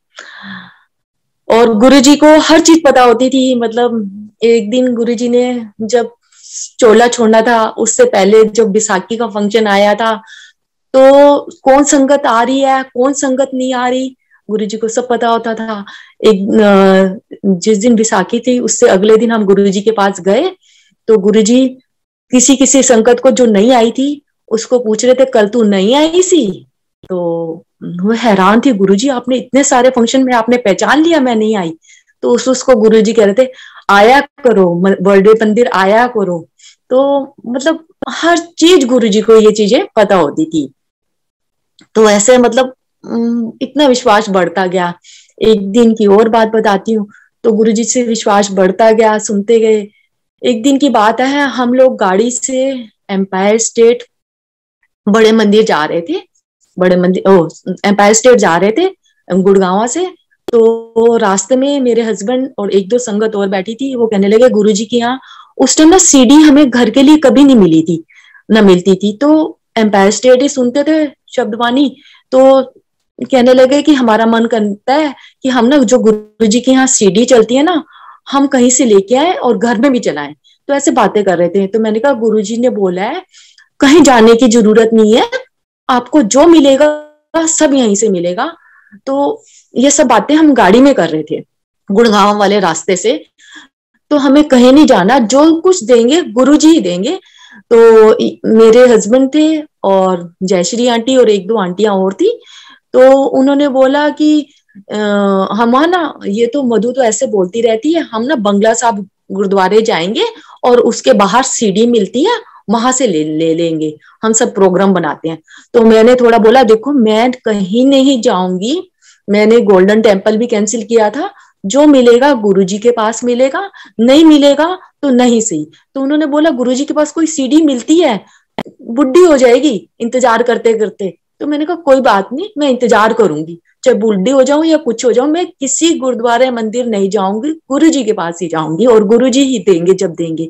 और गुरुजी को हर चीज पता होती थी। मतलब एक दिन गुरुजी ने जब चोला छोड़ना था, उससे पहले जब बैसाखी का फंक्शन आया था, तो कौन संगत आ रही है, कौन संगत नहीं आ रही, गुरुजी को सब पता होता था। जिस दिन बैसाखी थी उससे अगले दिन हम गुरुजी के पास गए, तो गुरुजी किसी किसी संगत को जो नहीं आई थी उसको पूछ रहे थे, कल तू नहीं आई सी? तो वो हैरान थी, गुरुजी आपने इतने सारे फंक्शन में आपने पहचान लिया मैं नहीं आई? तो उसको गुरुजी कह रहे थे, आया करो बर्थडे मंदिर, आया करो। तो मतलब हर चीज गुरुजी को ये चीजें पता होती थी। तो ऐसे मतलब इतना विश्वास बढ़ता गया। एक दिन की और बात बताती हूँ, तो गुरुजी से विश्वास बढ़ता गया, सुनते गए। एक दिन की बात है, हम लोग गाड़ी से एम्पायर स्टेट बड़े मंदिर जा रहे थे, बड़े मंदिर एम्पायर स्टेट जा रहे थे गुड़गांव से। तो रास्ते में मेरे हस्बैंड और एक दो संगत और बैठी थी, वो कहने लगे गुरुजी के यहाँ उस टाइम ना सीडी हमें घर के लिए कभी नहीं मिली थी, ना मिलती थी। तो एम्पायर स्टेट ही सुनते थे शब्दवाणी, तो कहने लगे कि हमारा मन करता है कि हम ना जो गुरुजी के यहाँ सीडी चलती है ना, हम कहीं से लेके आए और घर में भी चलाएं। तो ऐसे बातें कर रहे थे। तो मैंने कहा गुरुजी ने बोला है कहीं जाने की जरूरत नहीं है, आपको जो मिलेगा सब यहीं से मिलेगा। तो ये सब बातें हम गाड़ी में कर रहे थे गुड़गांव वाले रास्ते से। तो हमें कहीं नहीं जाना, जो कुछ देंगे गुरुजी ही देंगे। तो मेरे हस्बैंड थे और जयश्री आंटी और एक दो आंटियां और थी। तो उन्होंने बोला कि हम ना, ये तो मधु तो ऐसे बोलती रहती है, हम ना बंगला साहब गुरुद्वारे जाएंगे और उसके बाहर सीडी मिलती है, वहां से ले लेंगे, हम सब प्रोग्राम बनाते हैं। तो मैंने थोड़ा बोला, देखो मैं कहीं नहीं जाऊंगी, मैंने गोल्डन टेम्पल भी कैंसिल किया था, जो मिलेगा गुरुजी के पास मिलेगा, नहीं मिलेगा तो नहीं सही। तो उन्होंने बोला गुरुजी के पास कोई सीडी मिलती है, बुढ़ी हो जाएगी इंतजार करते करते। तो मैंने कहा कोई बात नहीं, मैं इंतजार करूंगी, चाहे बुढ़ी हो जाऊं या कुछ हो जाऊं, मैं किसी गुरुद्वारे मंदिर नहीं जाऊंगी, गुरुजी के पास ही जाऊंगी और गुरुजी ही देंगे जब देंगे,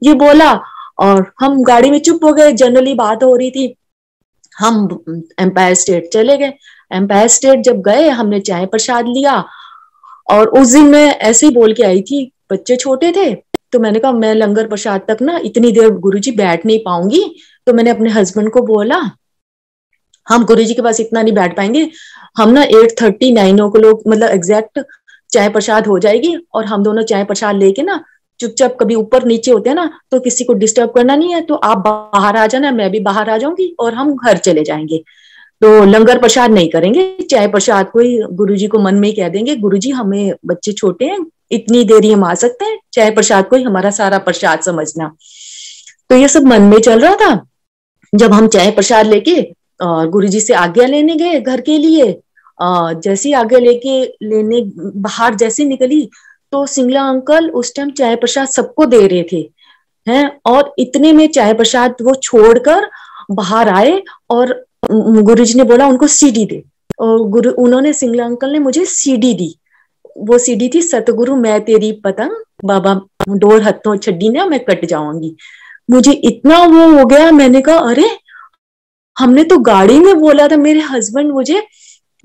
ये बोला। और हम गाड़ी में चुप हो गए, जनरली बात हो रही थी। हम एम्पायर स्टेट चले गए। एम्पायर स्टेट जब गए, हमने चाय प्रसाद लिया। और उस दिन मैं ऐसे ही बोल के आई थी, बच्चे छोटे थे, तो मैंने कहा मैं लंगर प्रसाद तक ना इतनी देर गुरुजी बैठ नहीं पाऊंगी। तो मैंने अपने हस्बैंड को बोला, हम गुरुजी के पास इतना नहीं बैठ पाएंगे, हम ना 8:30 9 को लोग मतलब एग्जैक्ट चाय प्रसाद हो जाएगी, और हम दोनों चाय प्रसाद लेके ना चुपचाप, कभी ऊपर नीचे होते हैं ना तो किसी को डिस्टर्ब करना नहीं है, तो आप बाहर आ जाना, मैं भी बाहर आ जाऊंगी और हम घर चले जाएंगे। तो लंगर प्रसाद नहीं करेंगे, चाय प्रसाद को ही गुरुजी को मन में ही कह देंगे, गुरुजी हमें बच्चे छोटे हैं, इतनी देरी हम आ सकते हैं, चाय प्रसाद को ही हमारा सारा प्रसाद समझना। तो ये सब मन में चल रहा था। जब हम चाय प्रसाद लेके गुरुजी से आज्ञा लेने गए घर के लिए, जैसी आज्ञा लेके लेने बाहर जैसी निकली, तो सिंगला अंकल उस टाइम चाय प्रसाद सबको दे रहे थे हैं, और इतने में चाय प्रसाद वो छोड़कर बाहर आए और गुरुजी ने बोला उनको सीडी दे, और उन्होंने सिंगला अंकल ने मुझे सीडी दी। वो सीडी थी, सतगुरु मैं तेरी पतंग, बाबा डोर हथों छड्डी ने मैं कट जाऊंगी। मुझे इतना वो हो गया, मैंने कहा अरे हमने तो गाड़ी में बोला था। मेरे हस्बैंड मुझे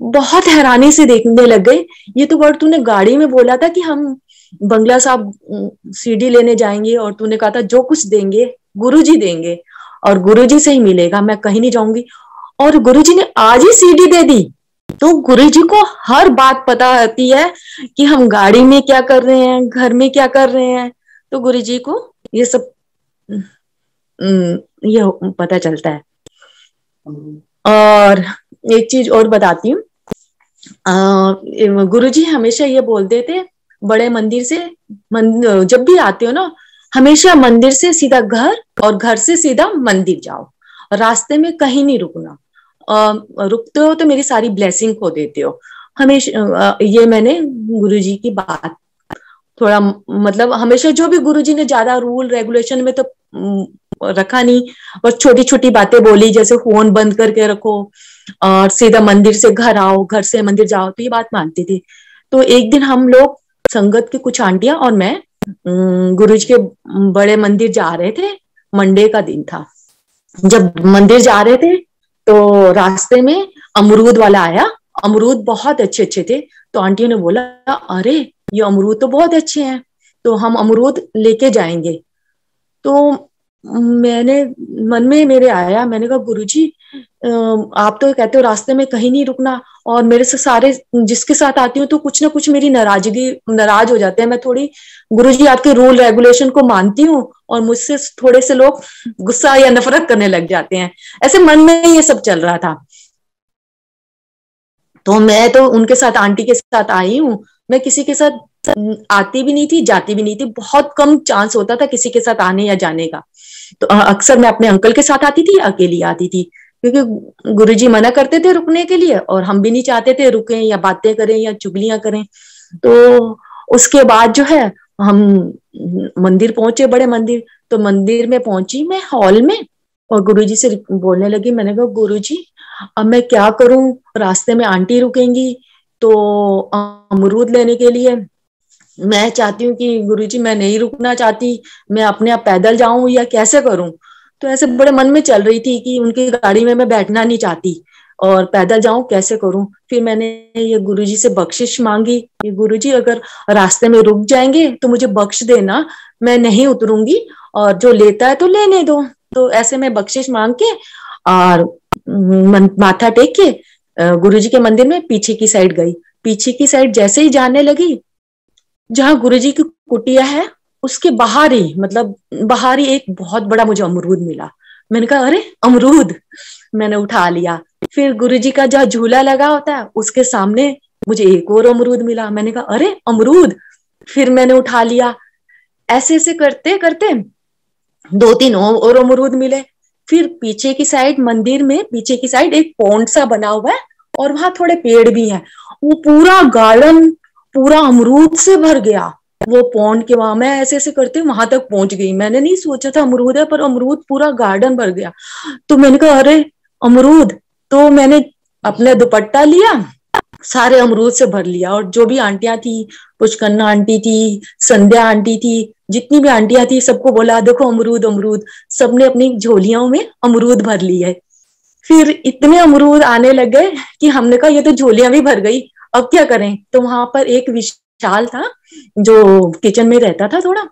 बहुत हैरानी से देखने लग गए, ये तो वर्ड तूने गाड़ी में बोला था कि हम बंगला साहब सीडी लेने जाएंगे, और तूने कहा था जो कुछ देंगे गुरुजी देंगे और गुरुजी से ही मिलेगा, मैं कहीं नहीं जाऊंगी। और गुरुजी ने आज ही सीडी दे दी। तो गुरुजी को हर बात पता होती है कि हम गाड़ी में क्या कर रहे हैं, घर में क्या कर रहे हैं। तो गुरुजी को ये सब ये पता चलता है। और एक चीज और बताती हूँ, गुरुजी हमेशा ये बोलते थे बड़े मंदिर से, जब भी आते हो ना, हमेशा मंदिर से सीधा घर और घर से सीधा मंदिर जाओ, रास्ते में कहीं नहीं रुकना। रुकते हो तो मेरी सारी ब्लेसिंग खो देते हो हमेशा। ये मैंने गुरुजी की बात थोड़ा मतलब, हमेशा जो भी गुरुजी ने ज्यादा रूल रेगुलेशन में तो रखा नहीं, और छोटी छोटी बातें बोली, जैसे फोन बंद करके रखो और सीधा मंदिर से घर आओ, घर से मंदिर जाओ, तो ये बात मानती थी। तो एक दिन हम लोग संगत की कुछ आंटियां और मैं गुरुजी के बड़े मंदिर जा रहे थे। मंडे का दिन था। जब मंदिर जा रहे थे तो रास्ते में अमरूद वाला आया। अमरूद बहुत अच्छे अच्छे थे। तो आंटियों ने बोला, अरे ये अमरूद तो बहुत अच्छे हैं, तो हम अमरूद लेके जाएंगे। तो मैंने मन में मेरे आया, मैंने कहा गुरुजी आप तो कहते हो रास्ते में कहीं नहीं रुकना, और मेरे से सारे जिसके साथ आती हूँ तो कुछ ना कुछ मेरी नाराज हो जाते हैं। मैं थोड़ी गुरुजी आपके रूल रेगुलेशन को मानती हूँ और मुझसे थोड़े से लोग गुस्सा या नफरत करने लग जाते हैं। ऐसे मन में ये सब चल रहा था। तो मैं तो उनके साथ, आंटी के साथ आई हूँ, मैं किसी के साथ आती भी नहीं थी, जाती भी नहीं थी। बहुत कम चांस होता था किसी के साथ आने या जाने का। तो अक्सर मैं अपने अंकल के साथ आती थी, अकेली आती थी, क्योंकि गुरुजी मना करते थे रुकने के लिए और हम भी नहीं चाहते थे रुकें या बातें करें या चुगलियां करें। तो उसके बाद जो है हम मंदिर पहुंचे, बड़े मंदिर। तो मंदिर में पहुंची मैं हॉल में, और गुरुजी से बोलने लगी। मैंने कहा गुरुजी अब मैं क्या करूं, रास्ते में आंटी रुकेंगी तो अमरूद लेने के लिए। मैं चाहती हूँ कि गुरुजी मैं नहीं रुकना चाहती, मैं अपने आप पैदल जाऊं या कैसे करूं। तो ऐसे बड़े मन में चल रही थी कि उनकी गाड़ी में मैं बैठना नहीं चाहती और पैदल जाऊं, कैसे करूं। फिर मैंने ये गुरुजी से बख्शिश मांगी कि गुरुजी अगर रास्ते में रुक जाएंगे तो मुझे बख्श देना, मैं नहीं उतरूंगी, और जो लेता है तो लेने दो। तो ऐसे मैं बख्शिश मांग के और माथा टेक के गुरुजी के मंदिर में पीछे की साइड गई। पीछे की साइड जैसे ही जाने लगी, जहां गुरुजी की कुटिया है उसके बाहर ही, मतलब बाहर ही एक बहुत बड़ा मुझे अमरूद मिला। मैंने कहा अरे अमरूद, मैंने उठा लिया। फिर गुरुजी का जहाँ झूला लगा होता है उसके सामने मुझे एक और अमरूद मिला। मैंने कहा अरे अमरूद, फिर मैंने उठा लिया। ऐसे ऐसे करते करते 2-3 और अमरूद मिले। फिर पीछे की साइड, मंदिर में पीछे की साइड एक पॉन्ड सा बना हुआ है और वहां थोड़े पेड़ भी हैं। वो पूरा गार्डन पूरा अमरूद से भर गया। वो पॉन्ड के वहां मैं ऐसे ऐसे करते वहां तक पहुंच गई। मैंने नहीं सोचा था अमरूद है, पर अमरूद पूरा गार्डन भर गया। तो मैंने कहा अरे अमरूद। तो मैंने अपने दुपट्टा लिया, सारे अमरूद से भर लिया, और जो भी आंटियां थी, पुष्कन्ना आंटी थी, संध्या आंटी थी, जितनी भी आंटियां थी सबको बोला देखो अमरूद अमरूद। सबने अपनी झोलियों में अमरूद भर लिए। फिर इतने अमरूद आने लग गए कि हमने कहा ये तो झोलियां भी भर गई, अब क्या करें। तो वहां पर एक विशाल था जो किचन में रहता था थोड़ा,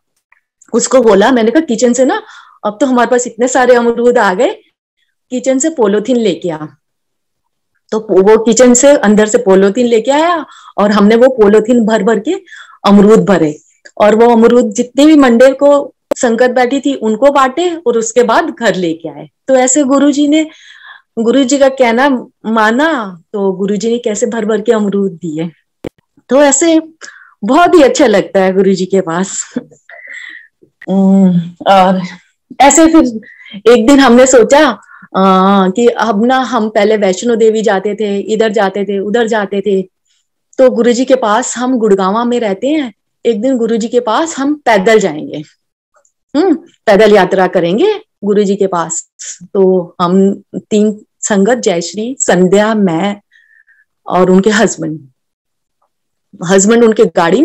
उसको बोला, मैंने कहा किचन से ना, अब तो हमारे पास इतने सारे अमरूद आ गए, किचन से पोलोथीन लेके आ। तो वो किचन से अंदर से पोलोथीन लेके आया और हमने वो पोलोथीन भर भर के अमरूद भरे। और वो अमरूद जितने भी मंडे को संगत बैठी थी उनको बांटे और उसके बाद घर लेके आए। तो ऐसे गुरुजी का कहना माना, तो गुरुजी ने कैसे भर भर के अमरूद दिए। तो ऐसे बहुत ही अच्छा लगता है गुरुजी के पास। और ऐसे फिर एक दिन हमने सोचा कि अब ना हम पहले वैष्णो देवी जाते थे, इधर जाते थे, उधर जाते थे। तो गुरुजी के पास, हम गुड़गांव में रहते हैं, एक दिन गुरुजी के पास हम पैदल जाएंगे, पैदल यात्रा करेंगे गुरुजी के पास। तो हम 3 संगत, जयश्री, संध्या, मैं और उनके हस्बैंड उनके गाड़ी।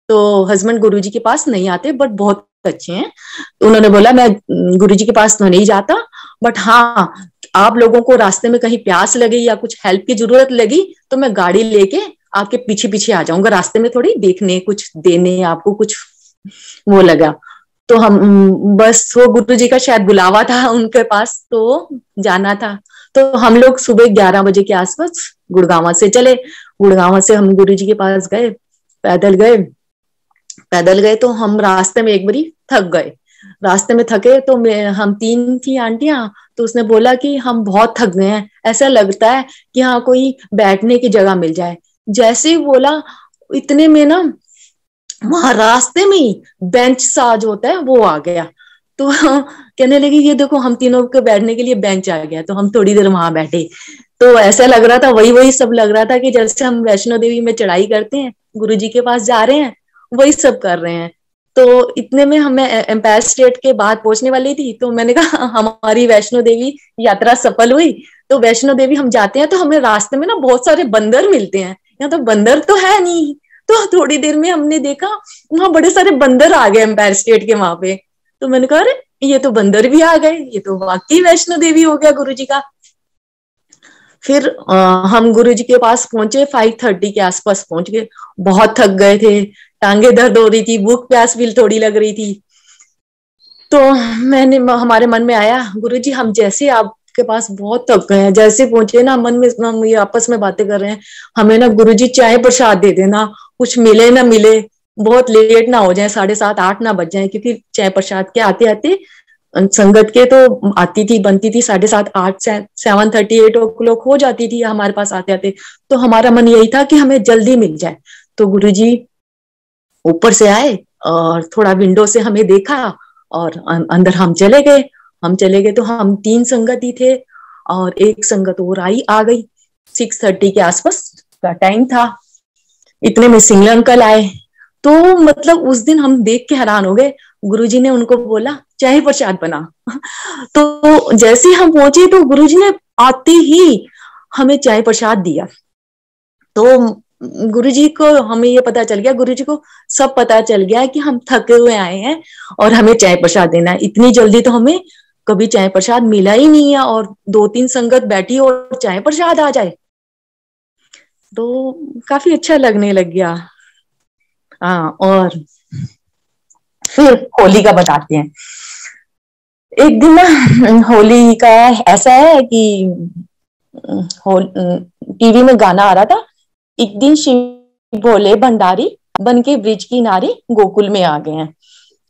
तो हस्बैंड गुरुजी के पास नहीं आते बट बहुत अच्छे हैं। तो उन्होंने बोला मैं गुरुजी के पास तो नहीं जाता, बट हाँ आप लोगों को रास्ते में कहीं प्यास लगी या कुछ हेल्प की जरूरत लगी तो मैं गाड़ी लेके आपके पीछे पीछे आ जाऊंगा, रास्ते में थोड़ी देखने, कुछ देने, आपको कुछ वो लगा। तो हम बस वो गुरुजी का शायद बुलावा था उनके पास, तो जाना था। तो हम लोग सुबह 11 बजे के आसपास गुड़गांव से चले। गुड़गांव से हम गुरुजी के पास गए, पैदल गए। तो हम रास्ते में एक बारी थक गए। रास्ते में थके तो हम 3 थी आंटियां, तो उसने बोला कि हम बहुत थक गए हैं, ऐसा लगता है कि हाँ कोई बैठने की जगह मिल जाए। जैसे ही बोला इतने में ना वहां रास्ते में ही बेंच सा जो होता है वो आ गया। तो कहने लगी ये देखो हम तीनों के बैठने के लिए बेंच आ गया। तो हम थोड़ी देर वहां बैठे। तो ऐसा लग रहा था, वही वही सब लग रहा था कि जैसे हम वैष्णो देवी में चढ़ाई करते हैं, गुरुजी के पास जा रहे हैं, वही सब कर रहे हैं। तो इतने में हमें एम्पायर स्टेट के बाद पहुंचने वाली थी, तो मैंने कहा हमारी वैष्णो देवी यात्रा सफल हुई। तो वैष्णो देवी हम जाते हैं तो हमें रास्ते में ना बहुत सारे बंदर मिलते हैं, यहाँ तो बंदर तो है नहीं। तो थोड़ी देर में हमने देखा वहां बड़े सारे बंदर आ गए एम्पायर स्टेट के वहां पे। तो मैंने कहा अरे ये तो बंदर भी आ गए, ये तो वाकई वैष्णो देवी हो गया गुरुजी का। फिर हम गुरुजी के पास पहुंचे, 5:30 के आसपास पहुंच गए। बहुत थक गए थे, टांगे दर्द हो रही थी, भूख प्यास भी थोड़ी लग रही थी। तो हमारे मन में आया, गुरुजी हम जैसे आपके पास बहुत थक गए हैं, जैसे पहुंचे ना मन में हम ये आपस में बातें कर रहे हैं, हमें ना गुरुजी चाय प्रसाद दे देना, कुछ मिले ना मिले, बहुत लेट ना हो जाए, 7:30 8 ना बज जाए, क्योंकि चाय प्रसाद के आते आते संगत के तो आती थी बनती थी 7:30 8 से 7:30 8 o'clock हो जाती थी हमारे पास आते आते। तो हमारा मन यही था कि हमें जल्दी मिल जाए। तो गुरुजी ऊपर से आए और थोड़ा विंडो से हमें देखा और अंदर हम चले गए। तो हम 3 संगत ही थे और एक संगत और आ गई। 6:30 के आसपास का टाइम था। इतने में सिंगल अंकल आए। तो मतलब उस दिन हम देख के हैरान हो गए। गुरुजी ने उनको बोला चाय प्रसाद बना। तो जैसे ही हम पहुंचे तो गुरुजी ने आते ही हमें चाय प्रसाद दिया। तो गुरुजी को हमें ये पता चल गया, गुरुजी को सब पता चल गया कि हम थके हुए आए हैं और हमें चाय प्रसाद देना है। इतनी जल्दी तो हमें कभी चाय प्रसाद मिला ही नहीं है, और 2-3 संगत बैठी और चाय प्रसाद आ जाए तो काफी अच्छा लगने लग गया। हाँ, और फिर होली का बताते हैं। एक दिन ना होली का ऐसा है कि टीवी में गाना आ रहा था, एक दिन शिव भोले भंडारी बन के ब्रिज की नारी गोकुल में आ गए हैं।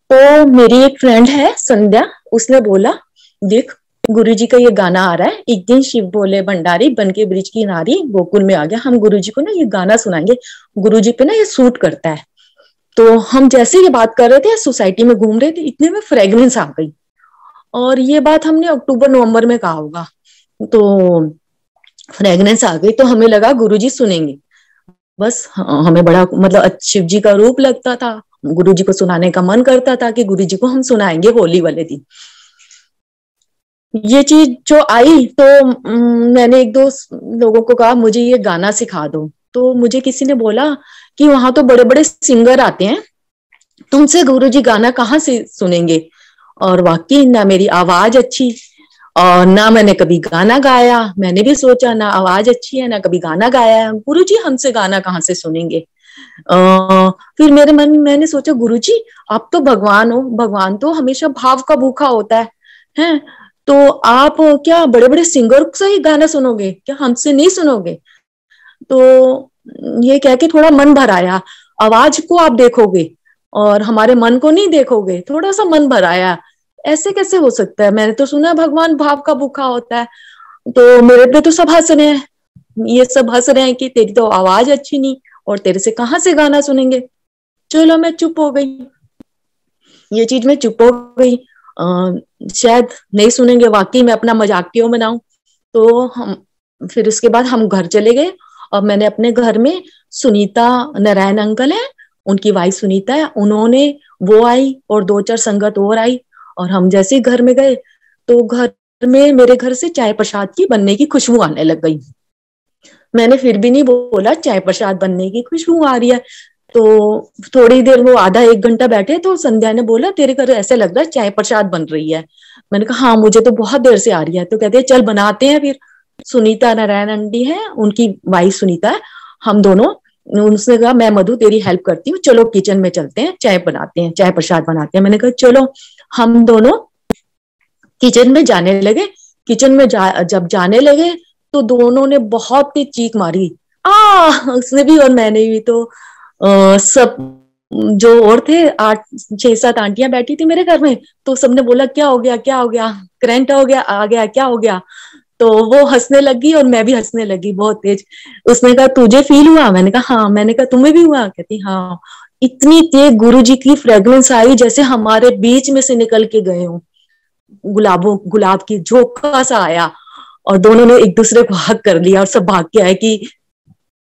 तो मेरी एक फ्रेंड है संध्या, उसने बोला देख गुरुजी का ये गाना आ रहा है, एक दिन शिव भोले भंडारी बन के ब्रिज की नारी गोकुल में आ गया, हम गुरुजी को ना ये गाना सुनाएंगे, गुरुजी पे ना ये सूट करता है। तो हम जैसे ये बात कर रहे थे, सोसाइटी में घूम रहे थे, इतने में फ्रेग्रेंस आ गई। और ये बात हमने अक्टूबर नवंबर में कहा होगा। तो फ्रेग्रेंस आ गई तो हमें लगा गुरुजी सुनेंगे। बस हमें बड़ा मतलब शिव जी का रूप लगता था, गुरुजी को सुनाने का मन करता था कि गुरुजी को हम सुनाएंगे होली वाले दिन। ये चीज जो आई तो मैंने 1-2 लोगों को कहा मुझे ये गाना सिखा दो। तो मुझे किसी ने बोला कि वहां तो बड़े बड़े सिंगर आते हैं, तुमसे गुरुजी गाना कहाँ से सुनेंगे। और वाकई ना मेरी आवाज अच्छी और ना मैंने कभी गाना गाया। मैंने भी सोचा ना आवाज अच्छी है ना कभी गाना गाया है, गुरुजी हमसे गाना कहाँ से सुनेंगे। फिर मेरे मन में मैंने सोचा गुरुजी आप तो भगवान हो, भगवान तो हमेशा भाव का भूखा होता है? तो आप क्या बड़े बड़े सिंगर से ही गाना सुनोगे क्या, हमसे नहीं सुनोगे। तो ये कह के थोड़ा मन भर आया, आवाज को आप देखोगे और हमारे मन को नहीं देखोगे, थोड़ा सा मन भर आया, ऐसे कैसे हो सकता है, मैंने तो सुना भगवान भाव का भूखा होता है। तो मेरे पे तो सब हंस रहे हैं, ये सब हंस रहे हैं कि तेरी तो आवाज अच्छी नहीं और तेरे से कहाँ से गाना सुनेंगे। चलो मैं चुप हो गई, ये चीज में चुप हो गई। शायद नहीं सुनेंगे, वाकई मैं अपना मजाक क्यों बनाऊं। तो हम फिर उसके बाद हम घर चले गए और मैंने अपने घर में सुनीता नारायण अंकल है, उनकी वाइफ सुनीता है, उन्होंने वो आई और 2-4 संगत और आई। और हम जैसे ही घर में गए तो घर में मेरे घर से चाय प्रसाद की बनने की खुशबू आने लग गई। मैंने फिर भी नहीं बोला चाय प्रसाद बनने की खुशबू आ रही है। तो थोड़ी देर वो आधा 1 घंटा बैठे तो संध्या ने बोला तेरे घर ऐसे लग रहा है चाय प्रसाद बन रही है। मैंने कहा हाँ मुझे तो बहुत देर से आ रही है। तो कहते हैं चल बनाते हैं। फिर सुनीता नारायण आंटी है, उनकी वाइफ सुनीता है, हम दोनों, उनसे कहा मैं मधु तेरी हेल्प करती हूँ, चलो किचन में चलते हैं, चाय बनाते हैं, चाय प्रसाद बनाते हैं। मैंने कहा चलो। हम दोनों किचन में जाने लगे। किचन में जब जाने लगे तो दोनों ने बहुत ही चीख मारी, उसने भी और मैंने भी। तो सब जो और थे 8-6-7 आंटियां बैठी थी मेरे घर में, तो सबने बोला क्या हो गया, क्या हो गया, करंट हो गया, आ गया, क्या हो गया। तो वो हंसने लगी और मैं भी हंसने लगी बहुत तेज। उसने कहा तुझे फील हुआ, मैंने कहा हाँ। मैंने कहा तुम्हें भी हुआ, कहती हाँ। इतनी तेज गुरुजी की फ्रेग्रेंस आई जैसे हमारे बीच में से निकल के गए हो, गुलाब की झोंका सा आया। और दोनों ने एक दूसरे को हक कर लिया और सब भाग के आए कि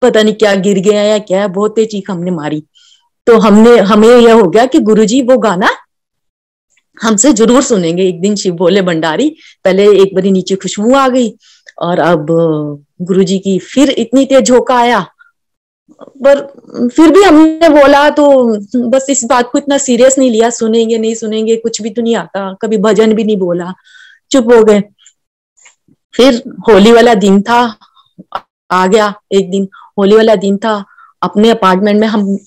पता नहीं क्या गिर गया या क्या, बहुत तेज चीख हमने मारी। तो हमें यह हो गया कि गुरुजी वो गाना हमसे जरूर सुनेंगे एक दिन, शिव भोले भंडारी। पहले एक बारी नीचे खुशबू आ गई, और अब गुरुजी की फिर इतनी तेज झोंका आया, पर फिर भी हमने बोला तो बस इस बात को इतना सीरियस नहीं लिया, सुनेंगे नहीं सुनेंगे, कुछ भी तो नहीं आता, कभी भजन भी नहीं बोला, चुप हो गए। फिर होली वाला दिन था, आ गया एक दिन, होली वाला दिन था। अपने अपार्टमेंट में हम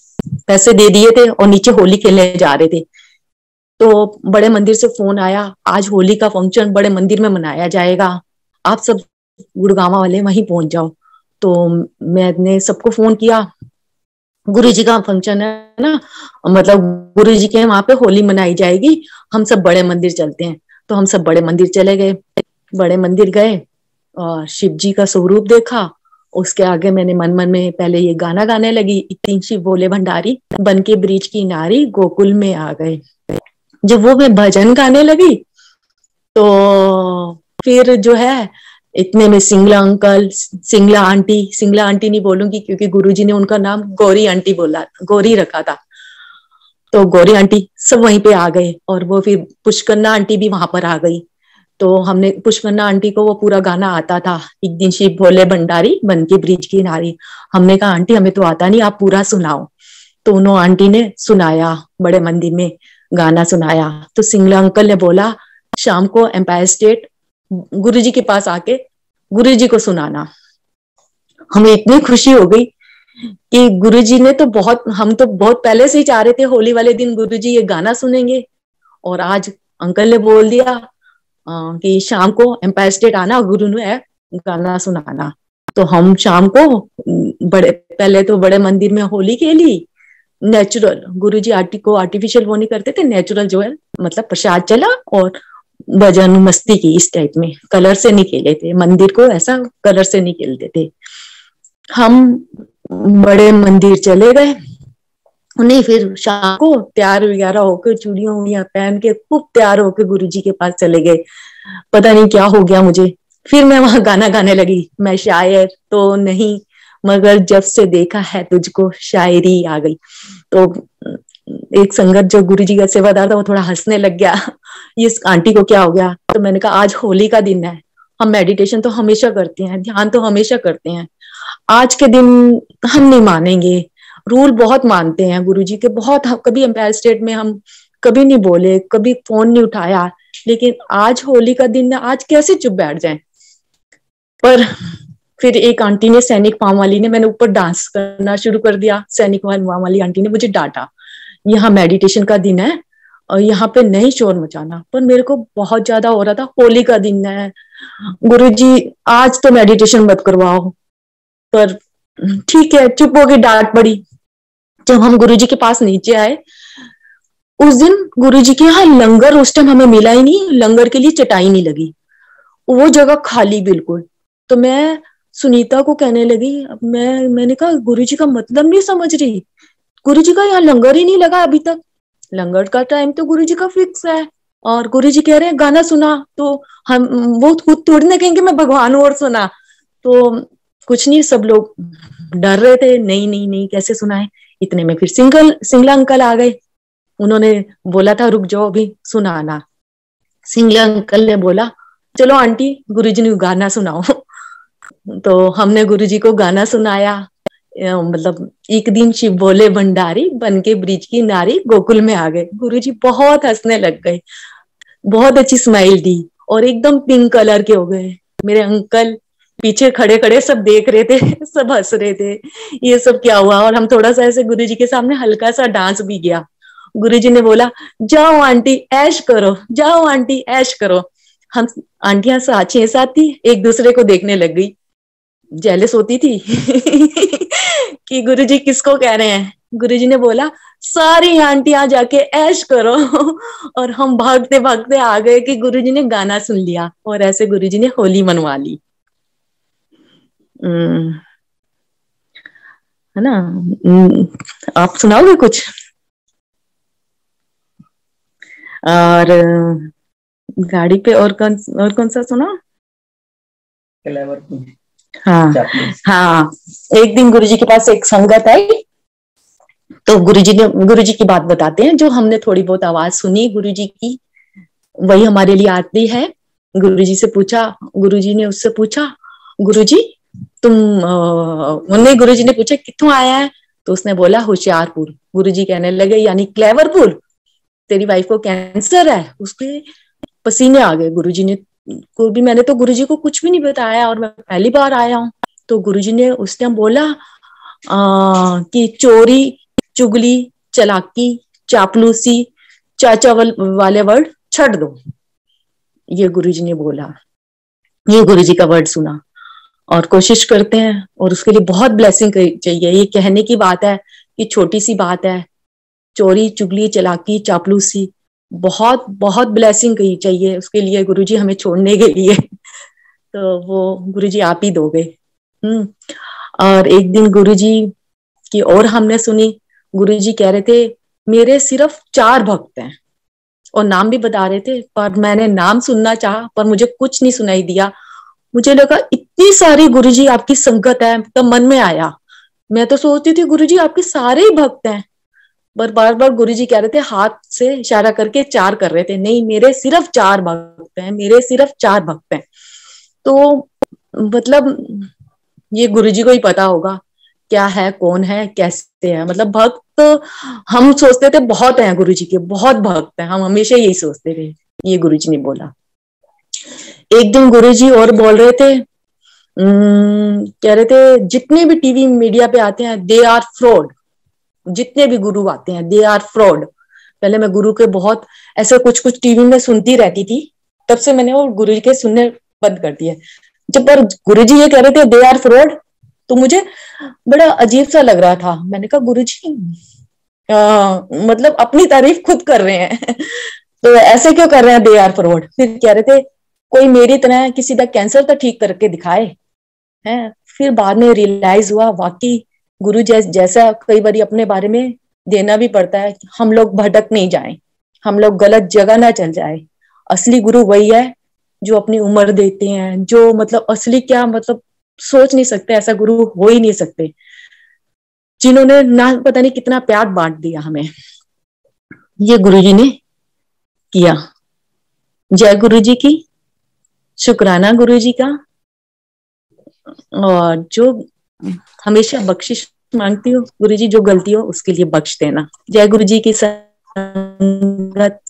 पैसे दे दिए थे और नीचे होली खेलने जा रहे थे, तो बड़े मंदिर से फोन आया, आज होली का फंक्शन बड़े मंदिर में मनाया जाएगा, आप सब गुड़गांव वाले वहीं पहुंच जाओ। तो मैंने सबको फोन किया, गुरुजी का फंक्शन है ना, मतलब गुरुजी के वहां पे होली मनाई जाएगी, हम सब बड़े मंदिर चलते हैं। तो हम सब बड़े मंदिर चले गए। बड़े मंदिर गए और शिव जी का स्वरूप देखा। उसके आगे मैंने मन मन में पहले ये गाना गाने लगी, इतनी शिव भोले भंडारी बन के ब्रिज की नारी गोकुल में आ गए। जब वो मैं भजन गाने लगी तो फिर जो है इतने में सिंगला अंकल, सिंगला आंटी नहीं बोलूंगी क्योंकि गुरुजी ने उनका नाम गौरी आंटी बोला, गौरी रखा था, तो गौरी आंटी सब वहीं पे आ गए। और वो फिर पुष्कन्ना आंटी भी वहां पर आ गई। तो हमने पुष्कन्ना आंटी को वो पूरा गाना आता था, एक दिन शिव भोले भंडारी बन के ब्रिज की नारी। हमने कहा आंटी हमें तो आता नहीं, आप पूरा सुनाओ। तो उन्होंने आंटी ने सुनाया, बड़े मंदिर में गाना सुनाया। तो सिंगला अंकल ने बोला शाम को एम्पायर स्टेट गुरुजी के पास आके गुरुजी को सुनाना। हमें इतनी खुशी हो गई कि गुरुजी ने तो हम तो बहुत पहले से ही चाह रहे थे होली वाले दिन गुरुजी ये गाना सुनेंगे, और आज अंकल ने बोल दिया कि शाम को एम्पायर स्टेट आना, गुरु ने गाना सुनाना। तो हम शाम को पहले तो बड़े मंदिर में होली खेली, नेचुरल, गुरुजी आर्टिफिशियल वो नहीं करते थे, नेचुरल जो है मतलब प्रसाद चला और भजन मस्ती की, इस टाइप में, कलर से नहीं खेले थे, मंदिर को ऐसा कलर से नहीं खेलते थे। हम बड़े मंदिर चले गए, नहीं फिर शाम को तैयार वगैरह होकर चूड़ियां उड़ियां पहन के खूब तैयार होकर गुरुजी के पास चले गए। पता नहीं क्या हो गया मुझे, फिर मैं वहां गाना गाने लगी, मैं शायर तो नहीं मगर जब से देखा है तुझको शायरी आ गई। तो एक संगत जो गुरुजी का सेवादार था वो थोड़ा हंसने लग गया, इस आंटी को क्या हो गया। तो मैंने कहा आज होली का दिन है, हम मेडिटेशन तो हमेशा करते हैं, ध्यान तो हमेशा करते हैं, आज के दिन हम नहीं मानेंगे, रूल बहुत मानते हैं गुरुजी के बहुत। कभी एम्पायर स्टेट में हम कभी नहीं बोले, कभी फोन नहीं उठाया, लेकिन आज होली का दिन है, आज कैसे चुप बैठ जाएं। पर फिर एक आंटी ने, सैनिक पाम वाली ने, मैंने ऊपर डांस करना शुरू कर दिया, सैनिक पाम वाली आंटी ने मुझे डांटा, यहाँ मेडिटेशन का दिन है और यहाँ पे नहीं शोर मचाना। पर मेरे को बहुत ज्यादा हो रहा था, होली का दिन है, गुरुजी आज तो मेडिटेशन मत करवाओ। पर ठीक है, चुप होके डांट पड़ी। जब हम गुरुजी के पास नीचे आए, उस दिन गुरुजी के यहाँ लंगर उस टाइम हमें मिला ही नहीं, लंगर के लिए चटाई नहीं लगी, वो जगह खाली बिल्कुल। तो मैं सुनीता को कहने लगी, मैंने कहा गुरुजी का मतलब नहीं समझ रही, गुरुजी का यहाँ लंगर ही नहीं लगा अभी तक, लंगर का टाइम तो गुरुजी का फिक्स है, और गुरुजी कह रहे हैं गाना सुना, तो हम वो खुद थोड़ी ना कहेंगे मैं भगवान हूं और सुना। तो कुछ नहीं, सब लोग डर रहे थे, नहीं नहीं नहीं कैसे सुनाए। इतने में फिर सिंगला अंकल आ गए, उन्होंने बोला था रुक जाओ अभी सुनाना। सिंगला अंकल ने बोला चलो आंटी गुरुजी ने गाना सुनाओ। तो हमने गुरुजी को गाना सुनाया, मतलब एक दिन शिव भोले भंडारी बन के ब्रिज की नारी गोकुल में आ गए। गुरुजी बहुत हंसने लग गए, बहुत अच्छी स्माइल दी और एकदम पिंक कलर के हो गए। मेरे अंकल पीछे खड़े खड़े सब देख रहे थे, सब हंस रहे थे, ये सब क्या हुआ। और हम थोड़ा सा ऐसे गुरुजी के सामने हल्का सा डांस भी किया। गुरुजी ने बोला जाओ आंटी ऐश करो, जाओ आंटी ऐश करो। हम आंटियां 6-7 थी, एक दूसरे को देखने लग गई, जेलस होती थी कि गुरुजी किसको कह रहे हैं। गुरुजी ने बोला सारी आंटियां जाके ऐश करो, और हम भागते भागते आ गए कि गुरुजी ने गाना सुन लिया, और ऐसे गुरुजी ने होली मनवा ली। है ना। आप सुनाओगे कुछ? और गाड़ी पे और कौन सा सुना? हाँ हाँ, एक दिन गुरुजी के पास एक संगत आई, तो गुरुजी की बात बताते हैं, जो हमने थोड़ी बहुत आवाज सुनी गुरुजी की, वही हमारे लिए आरती है। गुरुजी ने उससे पूछा, गुरुजी तुम उन्हें गुरुजी ने पूछा कित्थों आया है, तो उसने बोला होशियारपुर। गुरुजी कहने लगे यानी क्लेवरपुर, तेरी वाइफ को कैंसर है। उसके पसीने आ गए। गुरुजी ने को भी, मैंने तो गुरुजी को कुछ भी नहीं बताया और मैं पहली बार आया हूँ। तो गुरुजी ने उस टाइम बोला कि चोरी, चुगली, चालाकी, चापलूसी, चाचा वाले वर्ड छੱਡ दो। ये गुरुजी ने बोला। ये गुरुजी का वर्ड सुना और कोशिश करते हैं, और उसके लिए बहुत ब्लेसिंग चाहिए। ये कहने की बात है कि छोटी सी बात है, चोरी, चुगली, चालाकी, चापलूसी, बहुत बहुत ब्लेसिंग चाहिए उसके लिए गुरुजी हमें छोड़ने के लिए। तो वो गुरुजी आप ही दोगे। और एक दिन गुरुजी की और हमने सुनी। गुरुजी कह रहे थे मेरे सिर्फ 4 भक्त हैं, और नाम भी बता रहे थे, पर मैंने नाम सुनना चाहा पर मुझे कुछ नहीं सुनाई दिया। मुझे लगा इतनी सारी गुरुजी आपकी संगत है, तब मन में आया। मैं तो सोचती थी गुरुजी आपके सारे ही भक्त हैं, पर बार बार गुरुजी कह रहे थे, हाथ से इशारा करके 4 कर रहे थे, नहीं मेरे सिर्फ 4 भक्त हैं, मेरे सिर्फ 4 भक्त हैं। तो मतलब ये गुरुजी को ही पता होगा क्या है, कौन है, कैसे है। मतलब भक्त हम सोचते थे बहुत हैं गुरुजी के, बहुत भक्त हैं, हम हमेशा यही सोचते थे। ये गुरुजी ने बोला। एक दिन गुरुजी और बोल रहे थे, कह रहे थे जितने भी टीवी मीडिया पे आते हैं दे आर फ्रॉड। जितने भी गुरु आते हैं दे आर फ्रॉड। पहले मैं गुरु के बहुत ऐसे कुछ टीवी में सुनती रहती थी, तब से मैंने वो गुरु जी के सुनने बंद कर दिए। जब पर गुरु जी ये कह रहे थे दे आर फ्रॉड, तो मुझे बड़ा अजीब सा लग रहा था। मैंने कहा गुरु जी मतलब अपनी तारीफ खुद कर रहे हैं तो ऐसे क्यों कर रहे हैं दे आर फ्रॉड। फिर कह रहे थे कोई मेरी तरह किसी का कैंसर तो ठीक करके दिखाए हैं। फिर बाद में रियलाइज हुआ वाकई गुरु जैसा कई बार अपने बारे में देना भी पड़ता है, हम लोग भटक नहीं जाएं, हम लोग गलत जगह ना चल जाए। असली गुरु वही है जो अपनी उम्र देते हैं, जो मतलब असली क्या मतलब सोच नहीं सकते, ऐसा गुरु हो ही नहीं सकते, जिन्होंने ना पता नहीं कितना प्यार बांट दिया हमें। ये गुरु जी ने किया। जय गुरु जी की, शुक्राना गुरु जी का। और जो हमेशा बख्शिश मांगती हूँ गुरु जी, जो गलती हो उसके लिए बख्श देना। जय गुरु जी की संगत,